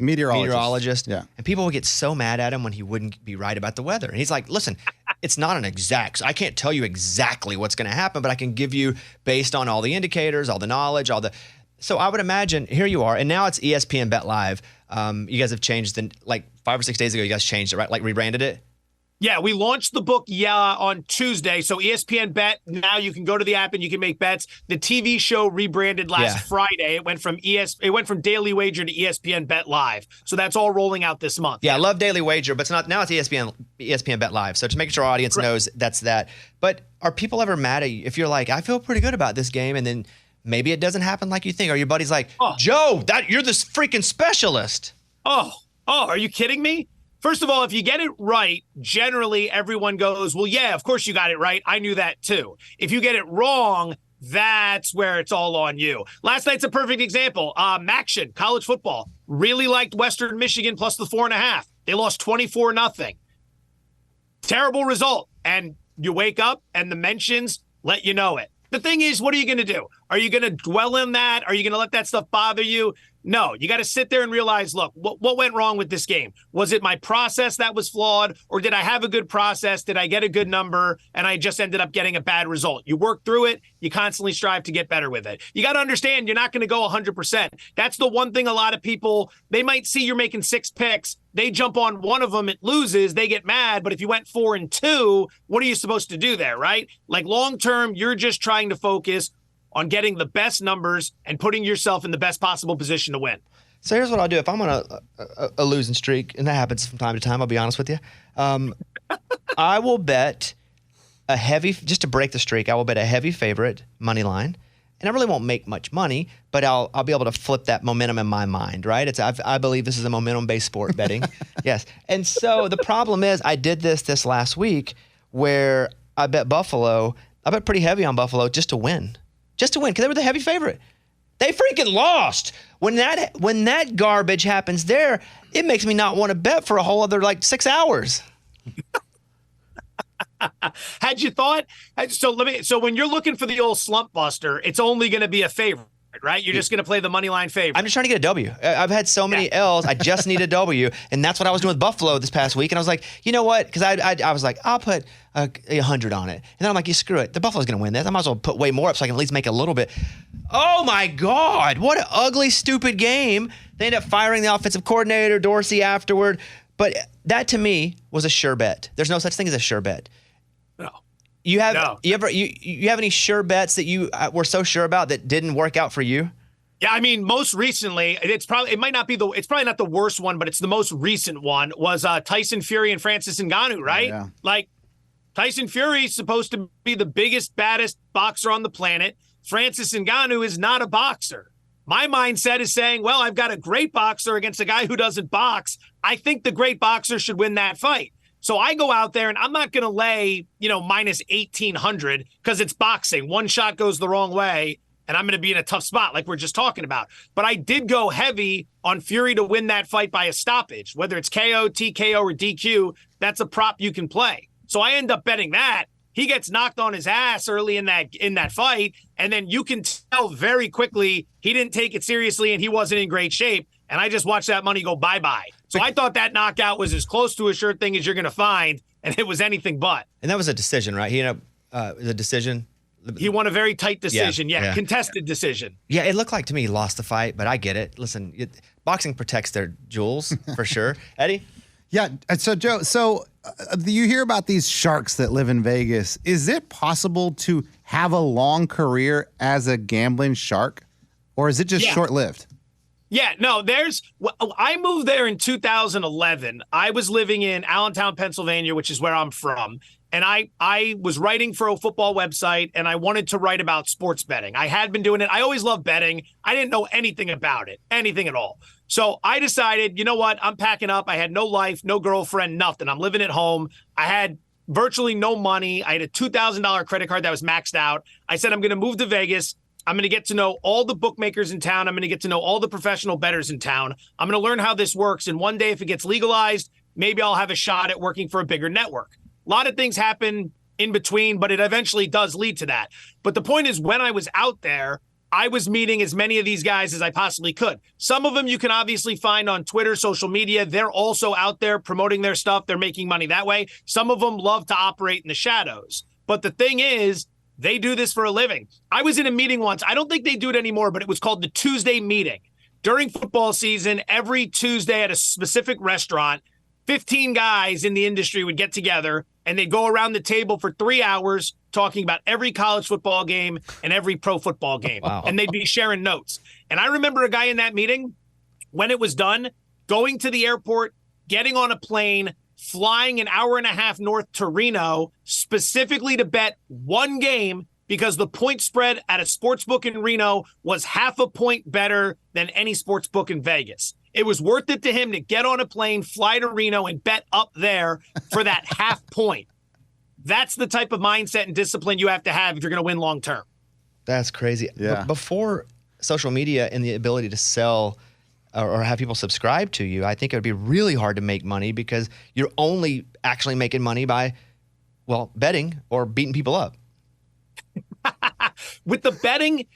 meteorologist. Yeah. And people would get so mad at him when he wouldn't be right about the weather. And he's like, listen, it's not an exact. So I can't tell you exactly what's going to happen, but I can give you based on all the indicators, all the knowledge, So I would imagine, here you are, and now it's ESPN Bet Live. You guys have changed, like 5 or 6 days ago, you guys changed it, right? Like rebranded it? Yeah, we launched the book on Tuesday. So ESPN Bet, now you can go to the app and you can make bets. The TV show rebranded last Friday. It went from Daily Wager to ESPN Bet Live. So that's all rolling out this month. Yeah, I love Daily Wager, but it's not now. It's ESPN Bet Live. So to make sure our audience knows that's that. But are people ever mad at you if you're like, I feel pretty good about this game, and then maybe it doesn't happen like you think, or your buddy's like, Joe, you're this freaking specialist. Oh, are you kidding me? First of all, if you get it right, generally everyone goes, well, yeah, of course you got it right. I knew that too. If you get it wrong, that's where it's all on you. Last night's a perfect example. Maction, college football, really liked Western Michigan plus the 4.5. They lost 24-0. Terrible result. And you wake up and the mentions let you know it. The thing is, what are you going to do? Are you going to dwell in that? Are you going to let that stuff bother you? No, you got to sit there and realize, look, what went wrong with this game? Was it my process that was flawed, or did I have a good process? Did I get a good number and I just ended up getting a bad result? You work through it. You constantly strive to get better with it. You got to understand you're not going to go 100%. That's the one thing a lot of people, they might see you're making 6 picks. They jump on one of them, it loses, they get mad. But if you went 4 and 2, what are you supposed to do there, right? Like long term, you're just trying to focus on getting the best numbers and putting yourself in the best possible position to win. So here's what I'll do. If I'm on a losing streak, and that happens from time to time, I'll be honest with you, I will bet a heavy, just to break the streak, I will bet a heavy favorite money line. And I really won't make much money, but I'll be able to flip that momentum in my mind, right? I believe this is a momentum-based sport, betting. Yes. And so the problem is I did this last week where I bet Buffalo. I bet pretty heavy on Buffalo just to win. Just to win, because they were the heavy favorite. They freaking lost. When that garbage happens there, it makes me not want to bet for a whole other 6 hours. Had you thought? So when you're looking for the old slump buster, it's only going to be a favorite, right? You're just going to play the money line favorite. I'm just trying to get a W. I've had so many L's. I just need a W, and that's what I was doing with Buffalo this past week. And I was like, you know what? Because I was like, I'll put 100 on it, and then I'm like, you screw it. The Buffalo's going to win this. I might as well put way more up so I can at least make a little bit. Oh my God! What an ugly, stupid game. They end up firing the offensive coordinator, Dorsey, afterward. But that to me was a sure bet. There's no such thing as a sure bet. No. You have any sure bets that you were so sure about that didn't work out for you? Yeah, I mean, most recently, it's probably not the worst one, but it's the most recent one was Tyson Fury and Francis Ngannou, right? Yeah. Like Tyson Fury is supposed to be the biggest, baddest boxer on the planet. Francis Ngannou is not a boxer. My mindset is saying, well, I've got a great boxer against a guy who doesn't box. I think the great boxer should win that fight. So I go out there and I'm not going to lay, minus 1,800 because it's boxing. One shot goes the wrong way and I'm going to be in a tough spot like we're just talking about. But I did go heavy on Fury to win that fight by a stoppage, whether it's KO, TKO, or DQ. That's a prop you can play. So I end up betting that. He gets knocked on his ass early in that fight, and then you can tell very quickly he didn't take it seriously and he wasn't in great shape. And I just watched that money go bye-bye. So I thought that knockout was as close to a sure thing as you're going to find, and it was anything but. And that was a decision, right? He ended up the decision. He won a very tight decision. Yeah, contested decision. Yeah, it looked like to me he lost the fight, but I get it. Listen, boxing protects their jewels for sure. Eddie? Yeah. So, Joe, you hear about these sharks that live in Vegas. Is it possible to have a long career as a gambling shark, or is it just short-lived? Yeah, no, I moved there in 2011. I was living in Allentown, Pennsylvania, which is where I'm from. And I was writing for a football website, and I wanted to write about sports betting. I had been doing it. I always loved betting. I didn't know anything about it, anything at all. So I decided, you know what? I'm packing up. I had no life, no girlfriend, nothing. I'm living at home. I had virtually no money. I had a $2,000 credit card that was maxed out. I said, I'm going to move to Vegas. I'm going to get to know all the bookmakers in town. I'm going to get to know all the professional bettors in town. I'm going to learn how this works. And one day, if it gets legalized, maybe I'll have a shot at working for a bigger network. A lot of things happen in between, but it eventually does lead to that. But the point is, when I was out there, I was meeting as many of these guys as I possibly could. Some of them you can obviously find on Twitter, social media. They're also out there promoting their stuff. They're making money that way. Some of them love to operate in the shadows. But the thing is, they do this for a living. I was in a meeting once. I don't think they do it anymore, but it was called the Tuesday meeting. During football season, every Tuesday at a specific restaurant, 15 guys in the industry would get together and they'd go around the table for 3 hours talking about every college football game and every pro football game. Wow. And they'd be sharing notes. And I remember a guy in that meeting, when it was done, going to the airport, getting on a plane, flying an hour and a half north to Reno, specifically to bet one game because the point spread at a sports book in Reno was half a point better than any sports book in Vegas. It was worth it to him to get on a plane, fly to Reno, and bet up there for that half point. That's the type of mindset and discipline you have to have if you're going to win long term. That's crazy. Yeah. Before social media and the ability to sell or have people subscribe to you, I think it would be really hard to make money because you're only actually making money by, betting or beating people up. With the betting,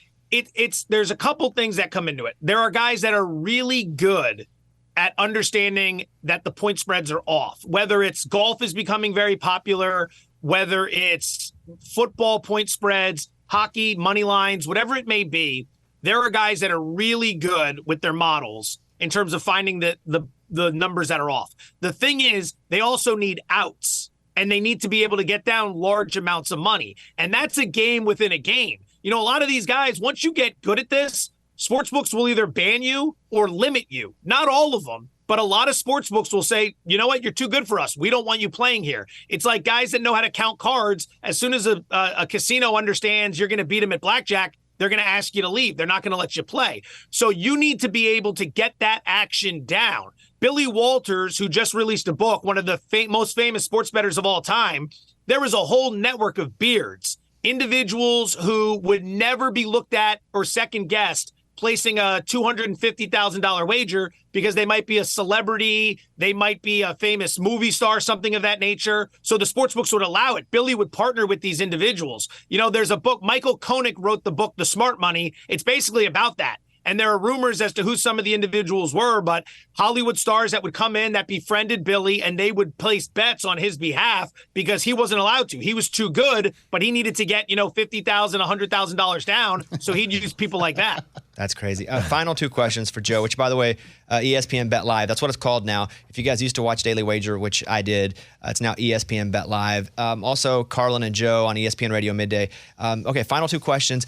there's a couple things that come into it. There are guys that are really good at understanding that the point spreads are off, whether it's golf is becoming very popular, whether it's football point spreads, hockey, money lines, whatever it may be. There are guys that are really good with their models in terms of finding the numbers that are off. The thing is, they also need outs, and they need to be able to get down large amounts of money. And that's a game within a game. You know, a lot of these guys, once you get good at this, sportsbooks will either ban you or limit you. Not all of them, but a lot of sportsbooks will say, you know what, you're too good for us. We don't want you playing here. It's like guys that know how to count cards. As soon as a casino understands you're going to beat them at blackjack, they're going to ask you to leave. They're not going to let you play. So you need to be able to get that action down. Billy Walters, who just released a book, one of the most famous sports bettors of all time, there was a whole network of beards, individuals who would never be looked at or second guessed placing a $250,000 wager because they might be a celebrity, they might be a famous movie star, something of that nature. So the sportsbooks would allow it. Billy would partner with these individuals. You know, there's a book, Michael Koenig wrote the book, The Smart Money. It's basically about that. And there are rumors as to who some of the individuals were, but Hollywood stars that would come in that befriended Billy, and they would place bets on his behalf because he wasn't allowed to. He was too good, but he needed to get, $50,000, $100,000 down. So he'd use people like that. That's crazy. Final two questions for Joe, which, by the way, ESPN Bet Live. That's what it's called now. If you guys used to watch Daily Wager, which I did, it's now ESPN Bet Live. Also, Carlin and Joe on ESPN Radio Midday. Okay, final two questions.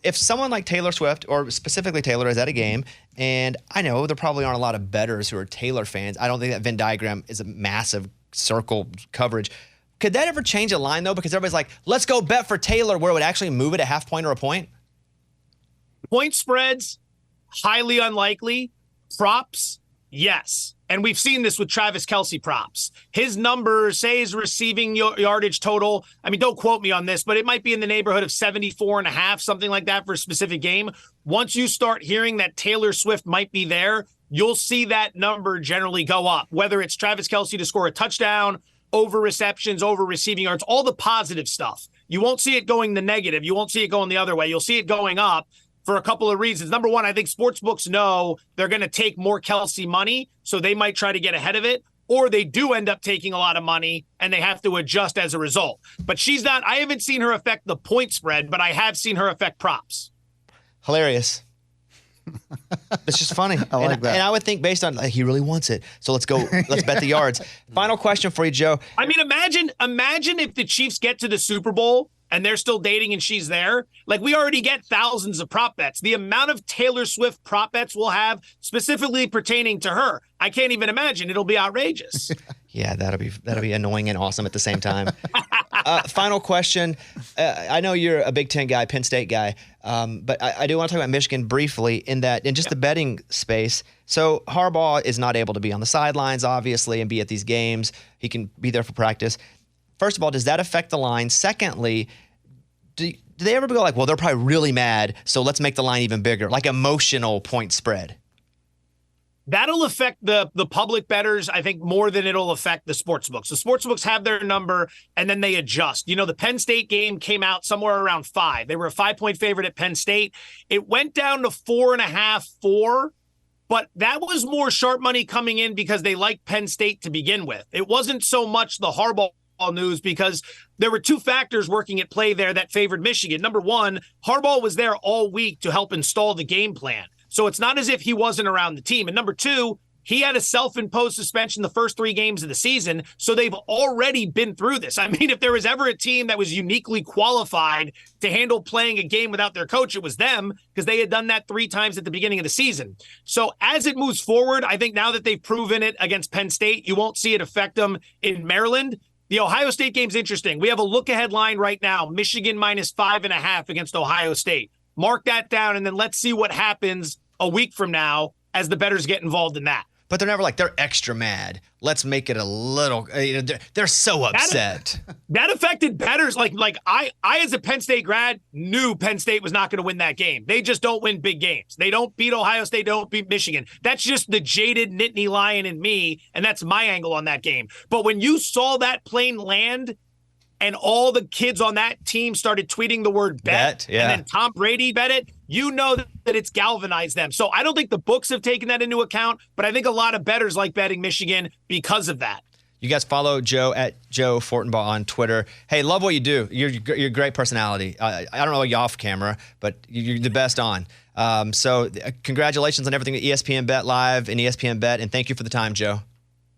If someone like Taylor Swift, or specifically Taylor, is at a game, and I know there probably aren't a lot of bettors who are Taylor fans. I don't think that Venn diagram is a massive circle coverage. Could that ever change a line, though? Because everybody's like, let's go bet for Taylor, where it would actually move it a half point or a point? Point spreads, highly unlikely. Props, yes. And we've seen this with Travis Kelce props. His number, say his receiving yardage total, I mean, don't quote me on this, but it might be in the neighborhood of 74.5, something like that for a specific game. Once you start hearing that Taylor Swift might be there, you'll see that number generally go up, whether it's Travis Kelce to score a touchdown, over receptions, over receiving yards, all the positive stuff. You won't see it going the negative. You won't see it going the other way. You'll see it going up for a couple of reasons. Number one, I think sportsbooks know they're going to take more Kelce money, so they might try to get ahead of it, or they do end up taking a lot of money and they have to adjust as a result. But I haven't seen her affect the point spread, but I have seen her affect props. Hilarious. It's just funny. I like that. And I would think based on, he really wants it. So let's bet the yards. Final question for you, Joe. I mean, imagine if the Chiefs get to the Super Bowl and they're still dating and she's there. Like, we already get thousands of prop bets. The amount of Taylor Swift prop bets we'll have specifically pertaining to her, I can't even imagine. It'll be outrageous. Yeah, that'll be annoying and awesome at the same time. Final question. I know you're a Big Ten guy, Penn State guy, but I do want to talk about Michigan briefly in just the betting space. So Harbaugh is not able to be on the sidelines, obviously, and be at these games. He can be there for practice. First of all, does that affect the line? Secondly, do they ever go like, well, they're probably really mad, so let's make the line even bigger, like emotional point spread? That'll affect the public bettors, I think, more than it'll affect the sports books. The sports books have their number, and then they adjust. The Penn State game came out somewhere around 5. They were a 5-point favorite at Penn State. It went down to 4.5, 4. But that was more sharp money coming in because they liked Penn State to begin with. It wasn't so much the Harbaugh news because there were two factors working at play there that favored Michigan. Number one, Harbaugh was there all week to help install the game plan. So it's not as if he wasn't around the team. And number two, he had a self-imposed suspension the first 3 games of the season. So they've already been through this. I mean, if there was ever a team that was uniquely qualified to handle playing a game without their coach, it was them, because they had done that 3 times at the beginning of the season. So as it moves forward, I think now that they've proven it against Penn State, you won't see it affect them in Maryland. The Ohio State game's interesting. We have a look-ahead line right now, Michigan minus 5.5 against Ohio State. Mark that down, and then let's see what happens a week from now as the bettors get involved in that. But they're never like, they're extra mad. Let's make it a little, they're so upset. That affected bettors. Like I as a Penn State grad knew Penn State was not going to win that game. They just don't win big games. They don't beat Ohio State, don't beat Michigan. That's just the jaded Nittany Lion in me, and that's my angle on that game. But when you saw that plane land and all the kids on that team started tweeting the word bet, yeah. and then Tom Brady bet it, you know that it's galvanized them. So I don't think the books have taken that into account, but I think a lot of bettors like betting Michigan because of that. You guys follow Joe at Joe Fortenbaugh on Twitter. Hey, love what you do. You're a great personality. I don't know you off camera, but you're the best on. So congratulations on everything at ESPN Bet Live and ESPN Bet, and thank you for the time, Joe.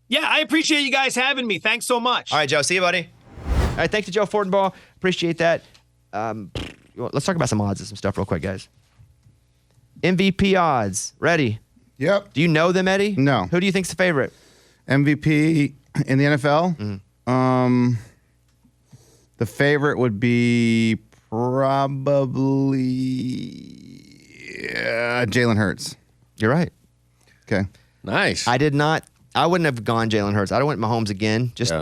Yeah, I appreciate you guys having me. Thanks so much. All right, Joe. See you, buddy. All right, thanks to Joe Fortenbaugh. Appreciate that. Let's talk about some odds and some stuff real quick, guys. MVP odds. Ready? Yep. Do you know them, Eddie? No. Who do you think's the favorite? MVP in the NFL? The favorite would be probably Jalen Hurts. You're right. Okay. Nice. I wouldn't have gone Jalen Hurts. I'd have went Mahomes again. Just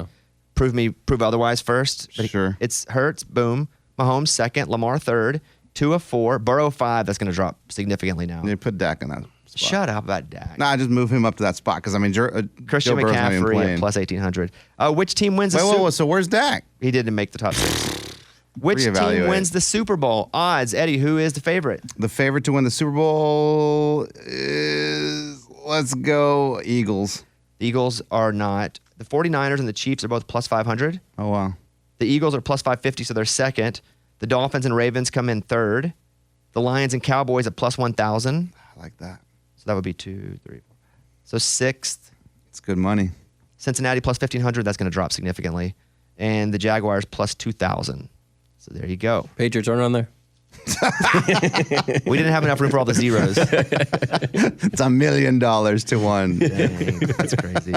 prove otherwise first. But Sure. It's Hurts, boom. Mahomes second, Lamar third, Tua 4, Burrow 5. That's going to drop significantly now. They put Dak in that spot. Shut up about Dak. Nah, just move him up to that spot because Christian Joe Burrow's not even McCaffrey playing. at plus 1,800. Which team wins the Wait, Super Bowl? so where's Dak? He didn't make the top 6. Which team Reevaluate. wins the Super Bowl? Odds. Eddie, who is the favorite? The favorite to win the Super Bowl is, let's go, Eagles. The Eagles are not. The 49ers and the Chiefs are both plus 500. Oh, wow. The Eagles are plus 550, so they're second. The Dolphins and Ravens come in third. The Lions and Cowboys at plus 1,000. I like that. So that would be 2, 3, 4. So sixth. It's good money. Cincinnati plus 1,500. That's going to drop significantly. And the Jaguars plus 2,000. So there you go. Patriots aren't on there. We didn't have enough room for all the zeros. It's $1 million to one. Dang, that's crazy.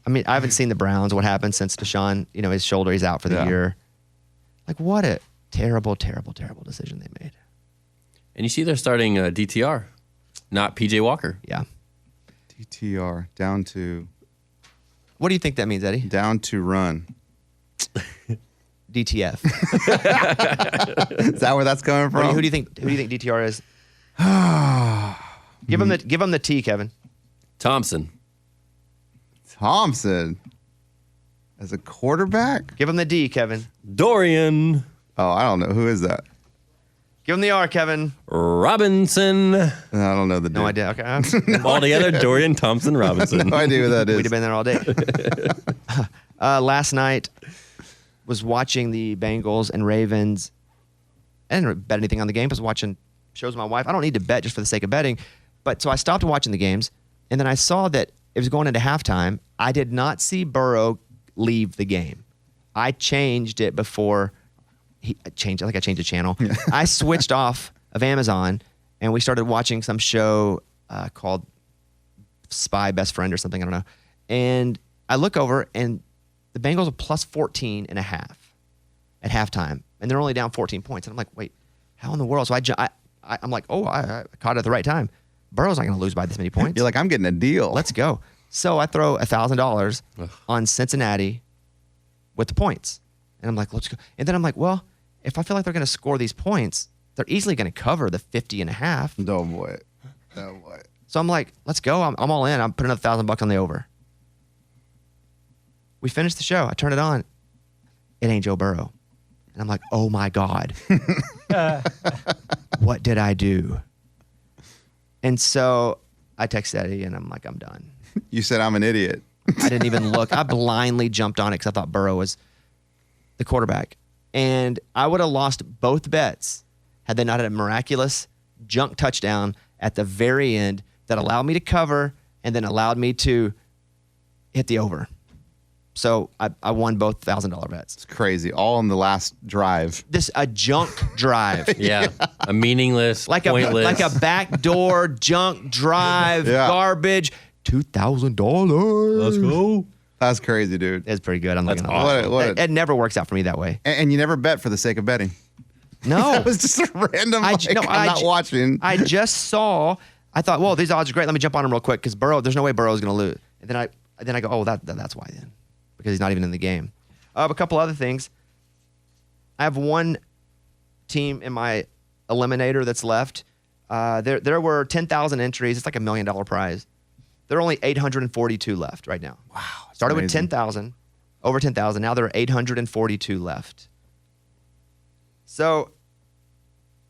I mean, I haven't seen the Browns. What happened since Deshaun, his shoulder, he's out for the year. Like, what a terrible, terrible, terrible decision they made. And you see they're starting DTR, not PJ Walker. Yeah. DTR, down to What do you think that means, Eddie? run. DTF. Is that where that's coming from? Who do you think DTR is? Give him the T, Kevin. Thompson. Thompson as a quarterback? Give him the D, Kevin. Dorian Oh, I don't know. Who is that? Give him the R, Kevin. Robinson. I don't know the dude. No idea. Okay. Altogether, Dorian Thompson Robinson. No idea who that is. We'd have been there all day. Last night was watching the Bengals and Ravens. I didn't bet anything on the game. I was watching shows with my wife. I don't need to bet just for the sake of betting. But so I stopped watching the games, and then I saw that it was going into halftime. I did not see Burrow leave the game. I changed it before I changed the channel. I switched off of Amazon, and we started watching some show called Spy Best Friend or something. I don't know. And I look over, and the Bengals are plus 14 and a half at halftime, and they're only down 14 points. And I'm like, wait, how in the world? So I'm like, I caught it at the right time. Burrow's not going to lose by this many points. You're like, I'm getting a deal. Let's go. So I throw $1,000 on Cincinnati with the points. And I'm like, let's go. And then I'm like, well, if I feel like they're going to score these points, they're easily going to cover the 50 and a half. Oh, boy. Oh, boy. So I'm like, let's go. I'm all in. I'm putting another $1,000 on the over. We finished the show. I turn it on. It ain't Joe Burrow. And I'm like, oh my God. What did I do? And so I text Eddie and I'm like, I'm done. You said I'm an idiot. I didn't even look. I blindly jumped on it because I thought Burrow was the quarterback. And I would have lost both bets had they not had a miraculous junk touchdown at the very end that allowed me to cover and then allowed me to hit the over. So I won both $1,000 bets. It's crazy. All in the last drive. A junk drive. Yeah. A meaningless, pointless. like a backdoor junk drive, Yeah. garbage. $2,000. Let's go. That's crazy, dude. It's pretty good. I'm not That's gonna lie. awesome. It never works out for me that way. And you never bet for the sake of betting. No. It was just a random. I'm I'm not watching. I just saw. I thought, well, these odds are great. Let me jump on them real quick because Burrow. There's no way Burrow's going to lose. And then I go, oh, that's why then, because he's not even in the game. A couple other things. I have one team in my eliminator that's left. There were 10,000 entries. It's like $1 million prize. There are only 842 left right now. Wow. Started with amazing. 10,000. over 10,000. Now there are 842 left. So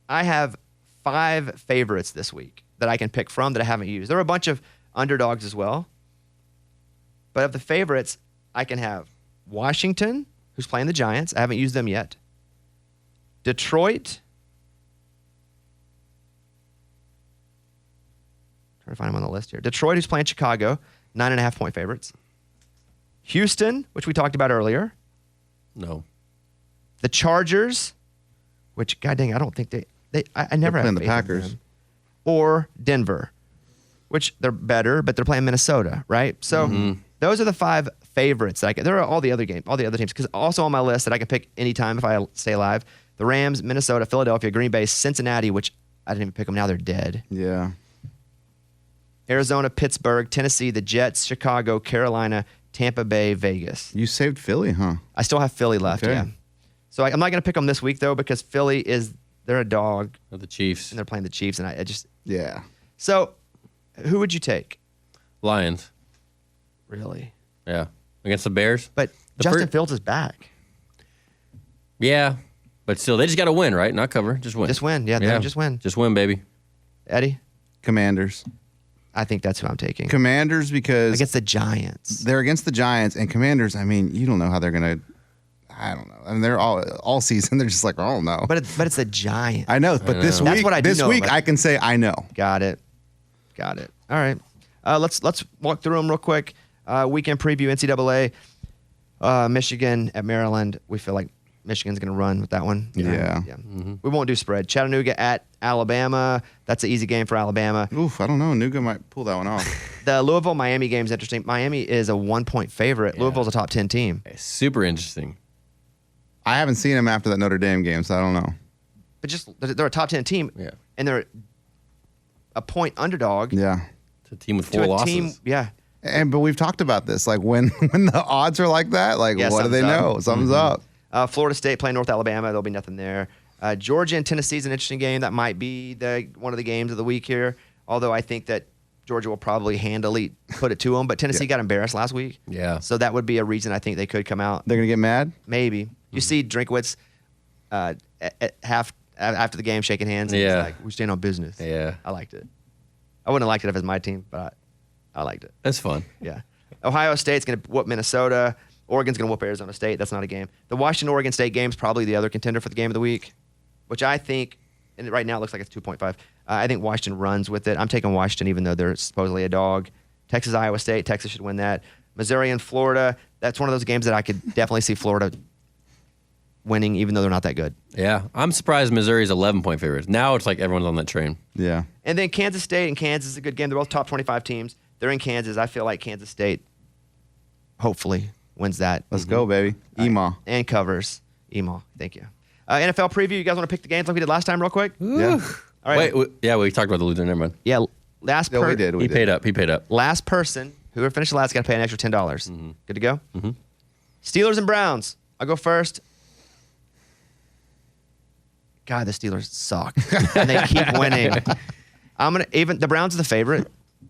I have 5 favorites this week that I can pick from that I haven't used. There are a bunch of underdogs as well. But of the favorites, I can have Washington, who's playing the Giants. I haven't used them yet. Detroit. Trying to find them on the list here. Detroit, who's playing Chicago, 9.5-point favorites. Houston, which we talked about earlier. No. The Chargers, which, god dang, I don't think I never have playing the faith in Packers. them. Or Denver, which they're better, but they're playing Minnesota, right? So those are the 5 favorites. There are all the other teams, because also on my list that I can pick anytime if I stay alive. The Rams, Minnesota, Philadelphia, Green Bay, Cincinnati, which I didn't even pick them. Now they're dead. Yeah. Arizona, Pittsburgh, Tennessee, the Jets, Chicago, Carolina, Tampa Bay, Vegas. You saved Philly, huh? I still have Philly left, Okay. yeah. So I'm not going to pick them this week, though, because Philly they're a dog, Or the Chiefs. and they're playing the Chiefs, and I just... Yeah. So who would you take? Lions. Really? Yeah. Against the Bears. But The Justin fir- Fields is back. Yeah. But still, they just got to win, right? Not cover. Just win. Just win. Yeah, they just win. Just win, baby. Eddie? Commanders. I think that's who I'm taking. Commanders because Against the Giants. they're against the Giants, and Commanders, I mean, you don't know how they're going to, I don't know. I mean, they're all season, they're just like, oh, no. But it's the Giants. I know, but this That's week, what I do know, but- I can say I know. Got it. All right. Let's walk through them real quick. Weekend preview, NCAA. Michigan at Maryland. We feel like Michigan's going to run with that one. Yeah. We won't do spread. Chattanooga at Alabama. That's an easy game for Alabama. Oof, I don't know. Nuga might pull that one off. The Louisville-Miami game is interesting. Miami is a 1-point favorite. Louisville's a top 10 team. Super interesting. I haven't seen him after that Notre Dame game, so I don't know. But just they're a top 10 team. Yeah. And they're a point underdog Yeah. It's a team with to 4 a losses. team. Yeah. But we've talked about this. Like when the odds are like that, like Yeah, what do they something's up. know? Something's up. Florida State playing North Alabama. There'll be nothing there. Georgia and Tennessee is an interesting game. That might be one of the games of the week here. Although I think that Georgia will probably handily put it to them. But Tennessee got embarrassed last week. Yeah. So that would be a reason I think they could come out. They're gonna get mad. Maybe. You see Drinkwitz at half after the game shaking hands. And he's Yeah. like, we stand on business. Yeah. I liked it. I wouldn't have liked it if it was my team, but I liked it. That's fun. Yeah. Ohio State's going to whoop Minnesota. Oregon's going to whoop Arizona State. That's not a game. The Washington-Oregon State game is probably the other contender for the game of the week, which I think, and right now it looks like it's 2.5. I think Washington runs with it. I'm taking Washington even though they're supposedly a dog. Texas-Iowa State. Texas should win that. Missouri and Florida. That's one of those games that I could definitely see Florida winning even though they're not that good. Yeah. I'm surprised Missouri's 11-point favorites. Now it's like everyone's on that train. Yeah. And then Kansas State and Kansas is a good game. They're both top 25 teams. They're in Kansas. I feel like Kansas State hopefully wins that. Let's go, baby. Ema. And covers. Emo. Thank you. NFL preview. You guys want to pick the games like we did last time real quick? Yeah. All right. Wait, we talked about the loser. Never mind. Yeah. Last Yeah, we person. did. We He did. paid up. He paid up. Last person, whoever finished last, got to pay an extra $10. Good to go? Steelers and Browns. I'll go first. God, the Steelers suck. And they keep winning. Even the Browns are the favorite.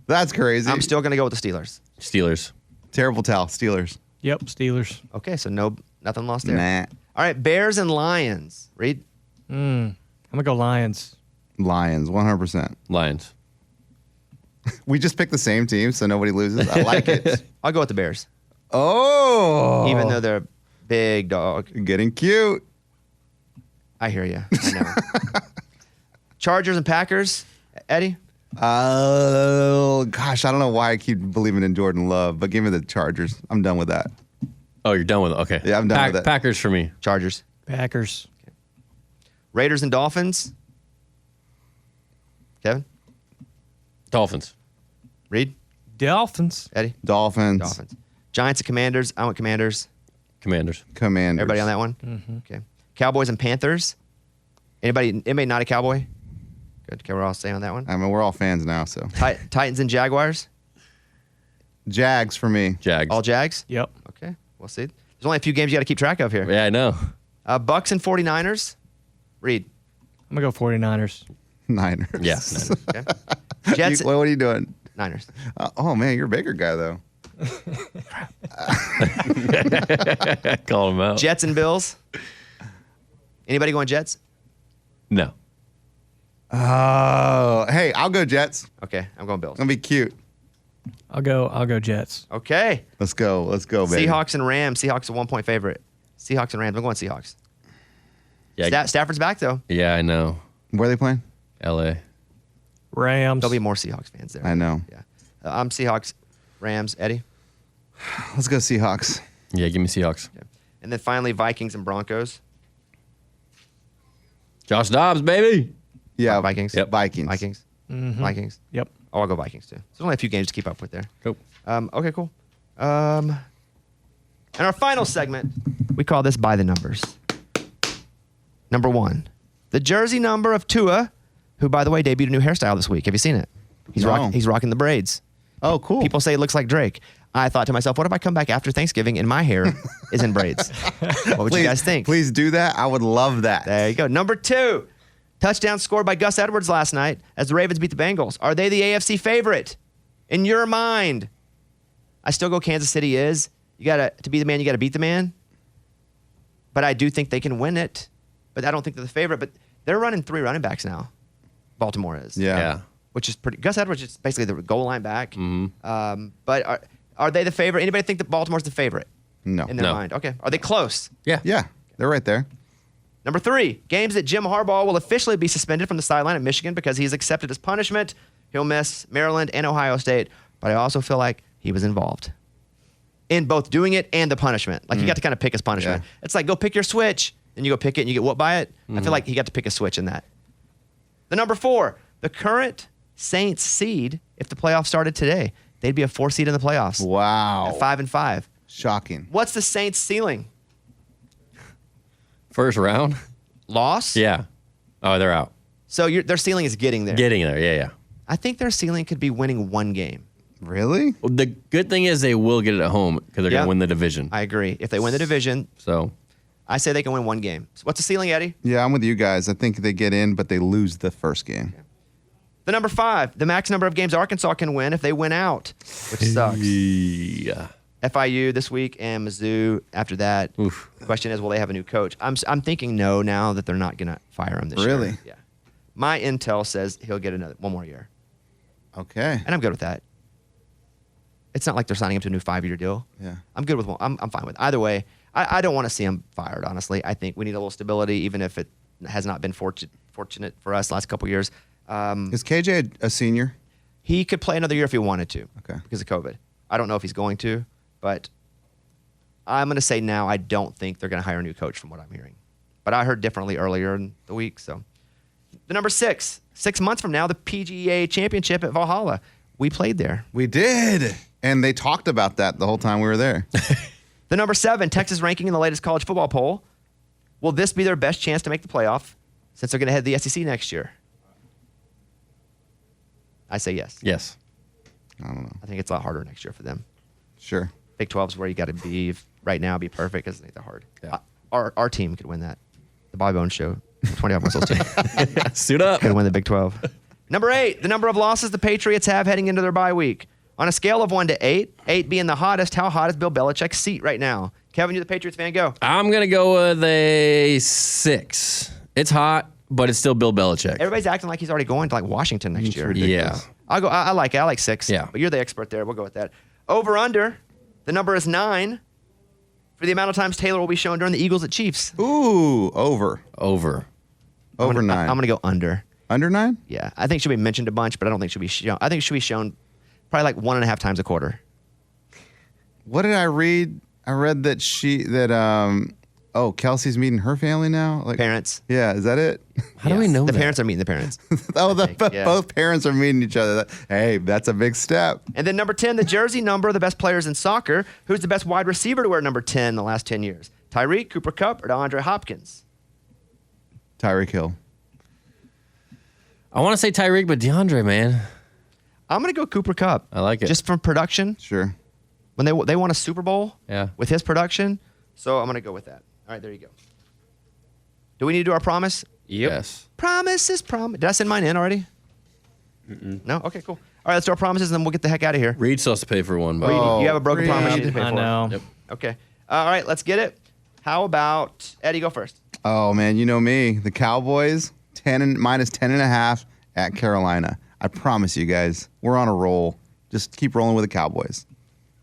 That's crazy. I'm still gonna go with the Steelers. Steelers. Terrible towel. Steelers. Yep, Steelers. Okay, so nothing lost there. Nah. All right, Bears and Lions. Reed. I'm gonna go Lions. Lions. 100%. Lions. We just picked the same team, so nobody loses. I like it. I'll go with the Bears, Oh. even though they're a big dog. Getting cute. I hear you. I know. Chargers and Packers. Eddie. Oh, gosh. I don't know why I keep believing in Jordan Love, but give me the Chargers. I'm done with that. Oh, you're done with it. Okay. Yeah, I'm done with it. Packers for me. Chargers. Packers. Raiders and Dolphins. Kevin. Dolphins. Reed. Dolphins. Eddie. Dolphins. Dolphins. Giants and Commanders. I want Commanders. Commanders. Commanders. Everybody on that one? Okay. Cowboys and Panthers. Anybody not a Cowboy? Good. Okay, we're all staying on that one. I mean, we're all fans now, so. Titans and Jaguars. Jags for me. Jags. All Jags? Yep. Okay. We'll see. There's only a few games you got to keep track of here. Yeah, I know. Bucks and 49ers. Reed. I'm gonna go 49ers. Niners. Yeah. Okay. Jets. What are you doing? Niners. Oh, man, you're a bigger guy, though. Call him out. Jets and Bills. Anybody going Jets? No. Oh, hey, I'll go Jets. Okay, I'm going Bills. Gonna be cute. I'll go Jets. Okay. Let's go, baby. Seahawks and Rams. Seahawks are 1-point favorite. Seahawks and Rams. I'm going Seahawks. Yeah, Stafford's back though. yeah, I know. Where are they playing? L.A. Rams. There'll be more Seahawks fans there. I know. Yeah. I'm Seahawks. Rams. Eddie. Let's go Seahawks. Yeah, give me Seahawks. And then finally Vikings and Broncos. Josh Dobbs, baby. Yeah, Vikings. Yep. Vikings. Vikings. Vikings. Yep. Oh, I'll go Vikings too. There's only a few games to keep up with there. Cool. Okay, cool. And our final segment, we call this By the Numbers. Number 1, the jersey number of Tua, who, by the way, debuted a new hairstyle this week. Have you seen it? He's No. he's rocking the braids. Oh, cool. People say it looks like Drake. I thought to myself, what if I come back after Thanksgiving and my hair is in braids? What would you guys think? Please do that. I would love that. There you go. Number 2, touchdown scored by Gus Edwards last night as the Ravens beat the Bengals. Are they the AFC favorite? In your mind, I still go Kansas City is. To be the man, you got to beat the man. But I do think they can win it. But I don't think they're the favorite. But they're running 3 running backs now. Baltimore is. Yeah. Which is pretty. Gus Edwards is basically the goal line back. But are they the favorite? Anybody think that Baltimore's the favorite? No. In their No. mind. Okay. Are they close? Yeah. Yeah, they're right there. Number 3, games that Jim Harbaugh will officially be suspended from the sideline at Michigan because he's accepted his punishment. He'll miss Maryland and Ohio State. But I also feel like he was involved in both doing it and the punishment. Like he got to kind of pick his punishment. Yeah. It's like, go pick your switch. And you go pick it and you get whooped by it. I feel like he got to pick a switch in that. The number 4, the current Saints seed, if the playoffs started today, they'd be a 4 seed in the playoffs. Wow. At 5-5. Shocking. What's the Saints ceiling? First round? Loss? Yeah. Oh, they're out. So their ceiling is getting there. Getting there. Yeah, yeah. I think their ceiling could be winning 1 game. Really? Well, the good thing is they will get it at home because they're Yeah. going to win the division. I agree. If they win the division, So, I say they can win 1 game. So what's the ceiling, Eddie? Yeah, I'm with you guys. I think they get in, but they lose the first game. The number 5, the max number of games Arkansas can win if they win out, which sucks. yeah. FIU this week and Mizzou after that. Oof. The question is, will they have a new coach? I'm thinking no now that they're not going to fire him this year. Really? Yeah. My intel says he'll get 1 more year, Okay. and I'm good with that. It's not like they're signing him to a new 5-year deal. Yeah. I'm good with one. I'm fine with it. Either way. I don't want to see him fired, honestly. I think we need a little stability, even if it has not been fortunate for us the last couple years. Is KJ a senior? He could play another year if he wanted to. Okay. Because of COVID. I don't know if he's going to, but I'm going to say now I don't think they're going to hire a new coach from what I'm hearing. But I heard differently earlier in the week. So the number 6, 6 months from now, the PGA Championship at Valhalla. We played there. We did. And they talked about that the whole time we were there. The number 7, Texas ranking in the latest college football poll. Will this be their best chance to make the playoff since they're going to head the SEC next year? I say yes. Yes. I don't know. I think it's a lot harder next year for them. Sure. Big 12 is where you got to be right now, be perfect because they're hard. Yeah. Our team could win that. The Bobby Bones Show, 25 Whistles team Suit up. could win the Big 12. Number 8, the number of losses the Patriots have heading into their bye week. On a scale of 1 to 8, 8 being the hottest, how hot is Bill Belichick's seat right now? Kevin, you're the Patriots fan. Go. I'm going to go with a 6. It's hot, but it's still Bill Belichick. Everybody's acting like he's already going to like Washington next year. Yeah. I'll go. I like it. I like 6. Yeah. But you're the expert there. We'll go with that. Over under. The number is 9 for the amount of times Taylor will be shown during the Eagles at Chiefs. Ooh, over. Over. Over 9. I'm gonna go under. Under 9? Yeah, I think she'll be mentioned a bunch, but I don't think she'll be shown. I think it should be shown probably like 1.5 times a quarter. What did I read? I read that Kelsey's meeting her family now? Like Parents. Yeah, is that it? How do we know the that? parents are meeting the parents? Yeah. Both parents are meeting each other. Hey, that's a big step. And then number 10, the jersey number of the best players in soccer. Who's the best wide receiver to wear number 10 in the last 10 years? Tyreek, Cooper Kupp, or DeAndre Hopkins? Tyreek Hill. I want to say Tyreek, but DeAndre, man. I'm gonna go Cooper Kupp. I like it. Just from production. Sure. When they won a Super Bowl Yeah. with his production, so I'm gonna go with that. All right, there you go. Do we need to do our promise? Yep. Yes. Promise is promise. Did I send mine in already? No? Okay, cool. All right, let's do our promises, and then we'll get the heck out of here. Reed still has to pay for one. Reed, But you have a broken Reed. promise you need to pay I for. know. Yep. Okay. All right, let's get it. How about Eddie? Go first. Oh man, you know me. The Cowboys minus 10.5 at Carolina. I promise you guys, we're on a roll. Just keep rolling with the Cowboys.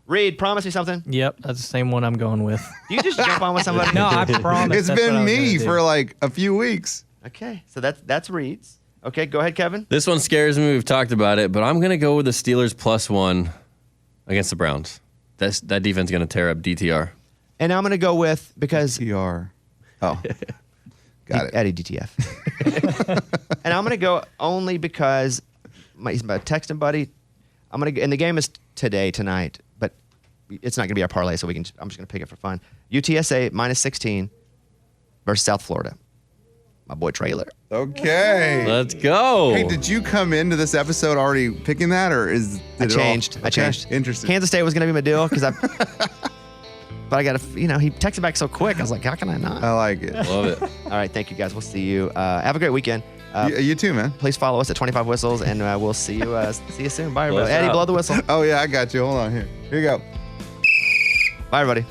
Reed, promise me something. Yep, that's the same one I'm going with. You just jump on with somebody. No, I promise. It's that's what I been was me gonna do. for like a few weeks. Okay, so that's Reed's. Okay, go ahead, Kevin. This one scares me. We've talked about it, but I'm going to go with the Steelers +1 against the Browns. That defense is going to tear up DTR. And I'm going to go with, because PR. Oh, got it. Eddie DTF. And I'm going to go only because he's my texting buddy. I'm going to, and the game is tonight, but it's not going to be our parlay, so I'm just going to pick it for fun. UTSA minus 16 versus South Florida. My boy Trailer. Okay. Let's go. Hey, did you come into this episode already picking that, or is I did it all- changed. I Okay, changed. Interesting. Kansas State was going to be my deal because but I got to, he texted back so quick. I was like, how can I not? I like it. Love it. All right, thank you guys. We'll see you. Have a great weekend. You too, man. Please follow us at 25 Whistles, and we'll see you soon. Bye, everybody. Bless Eddie, out. blow the whistle. Oh yeah, I got you. Hold on here. Here you go. Bye, everybody.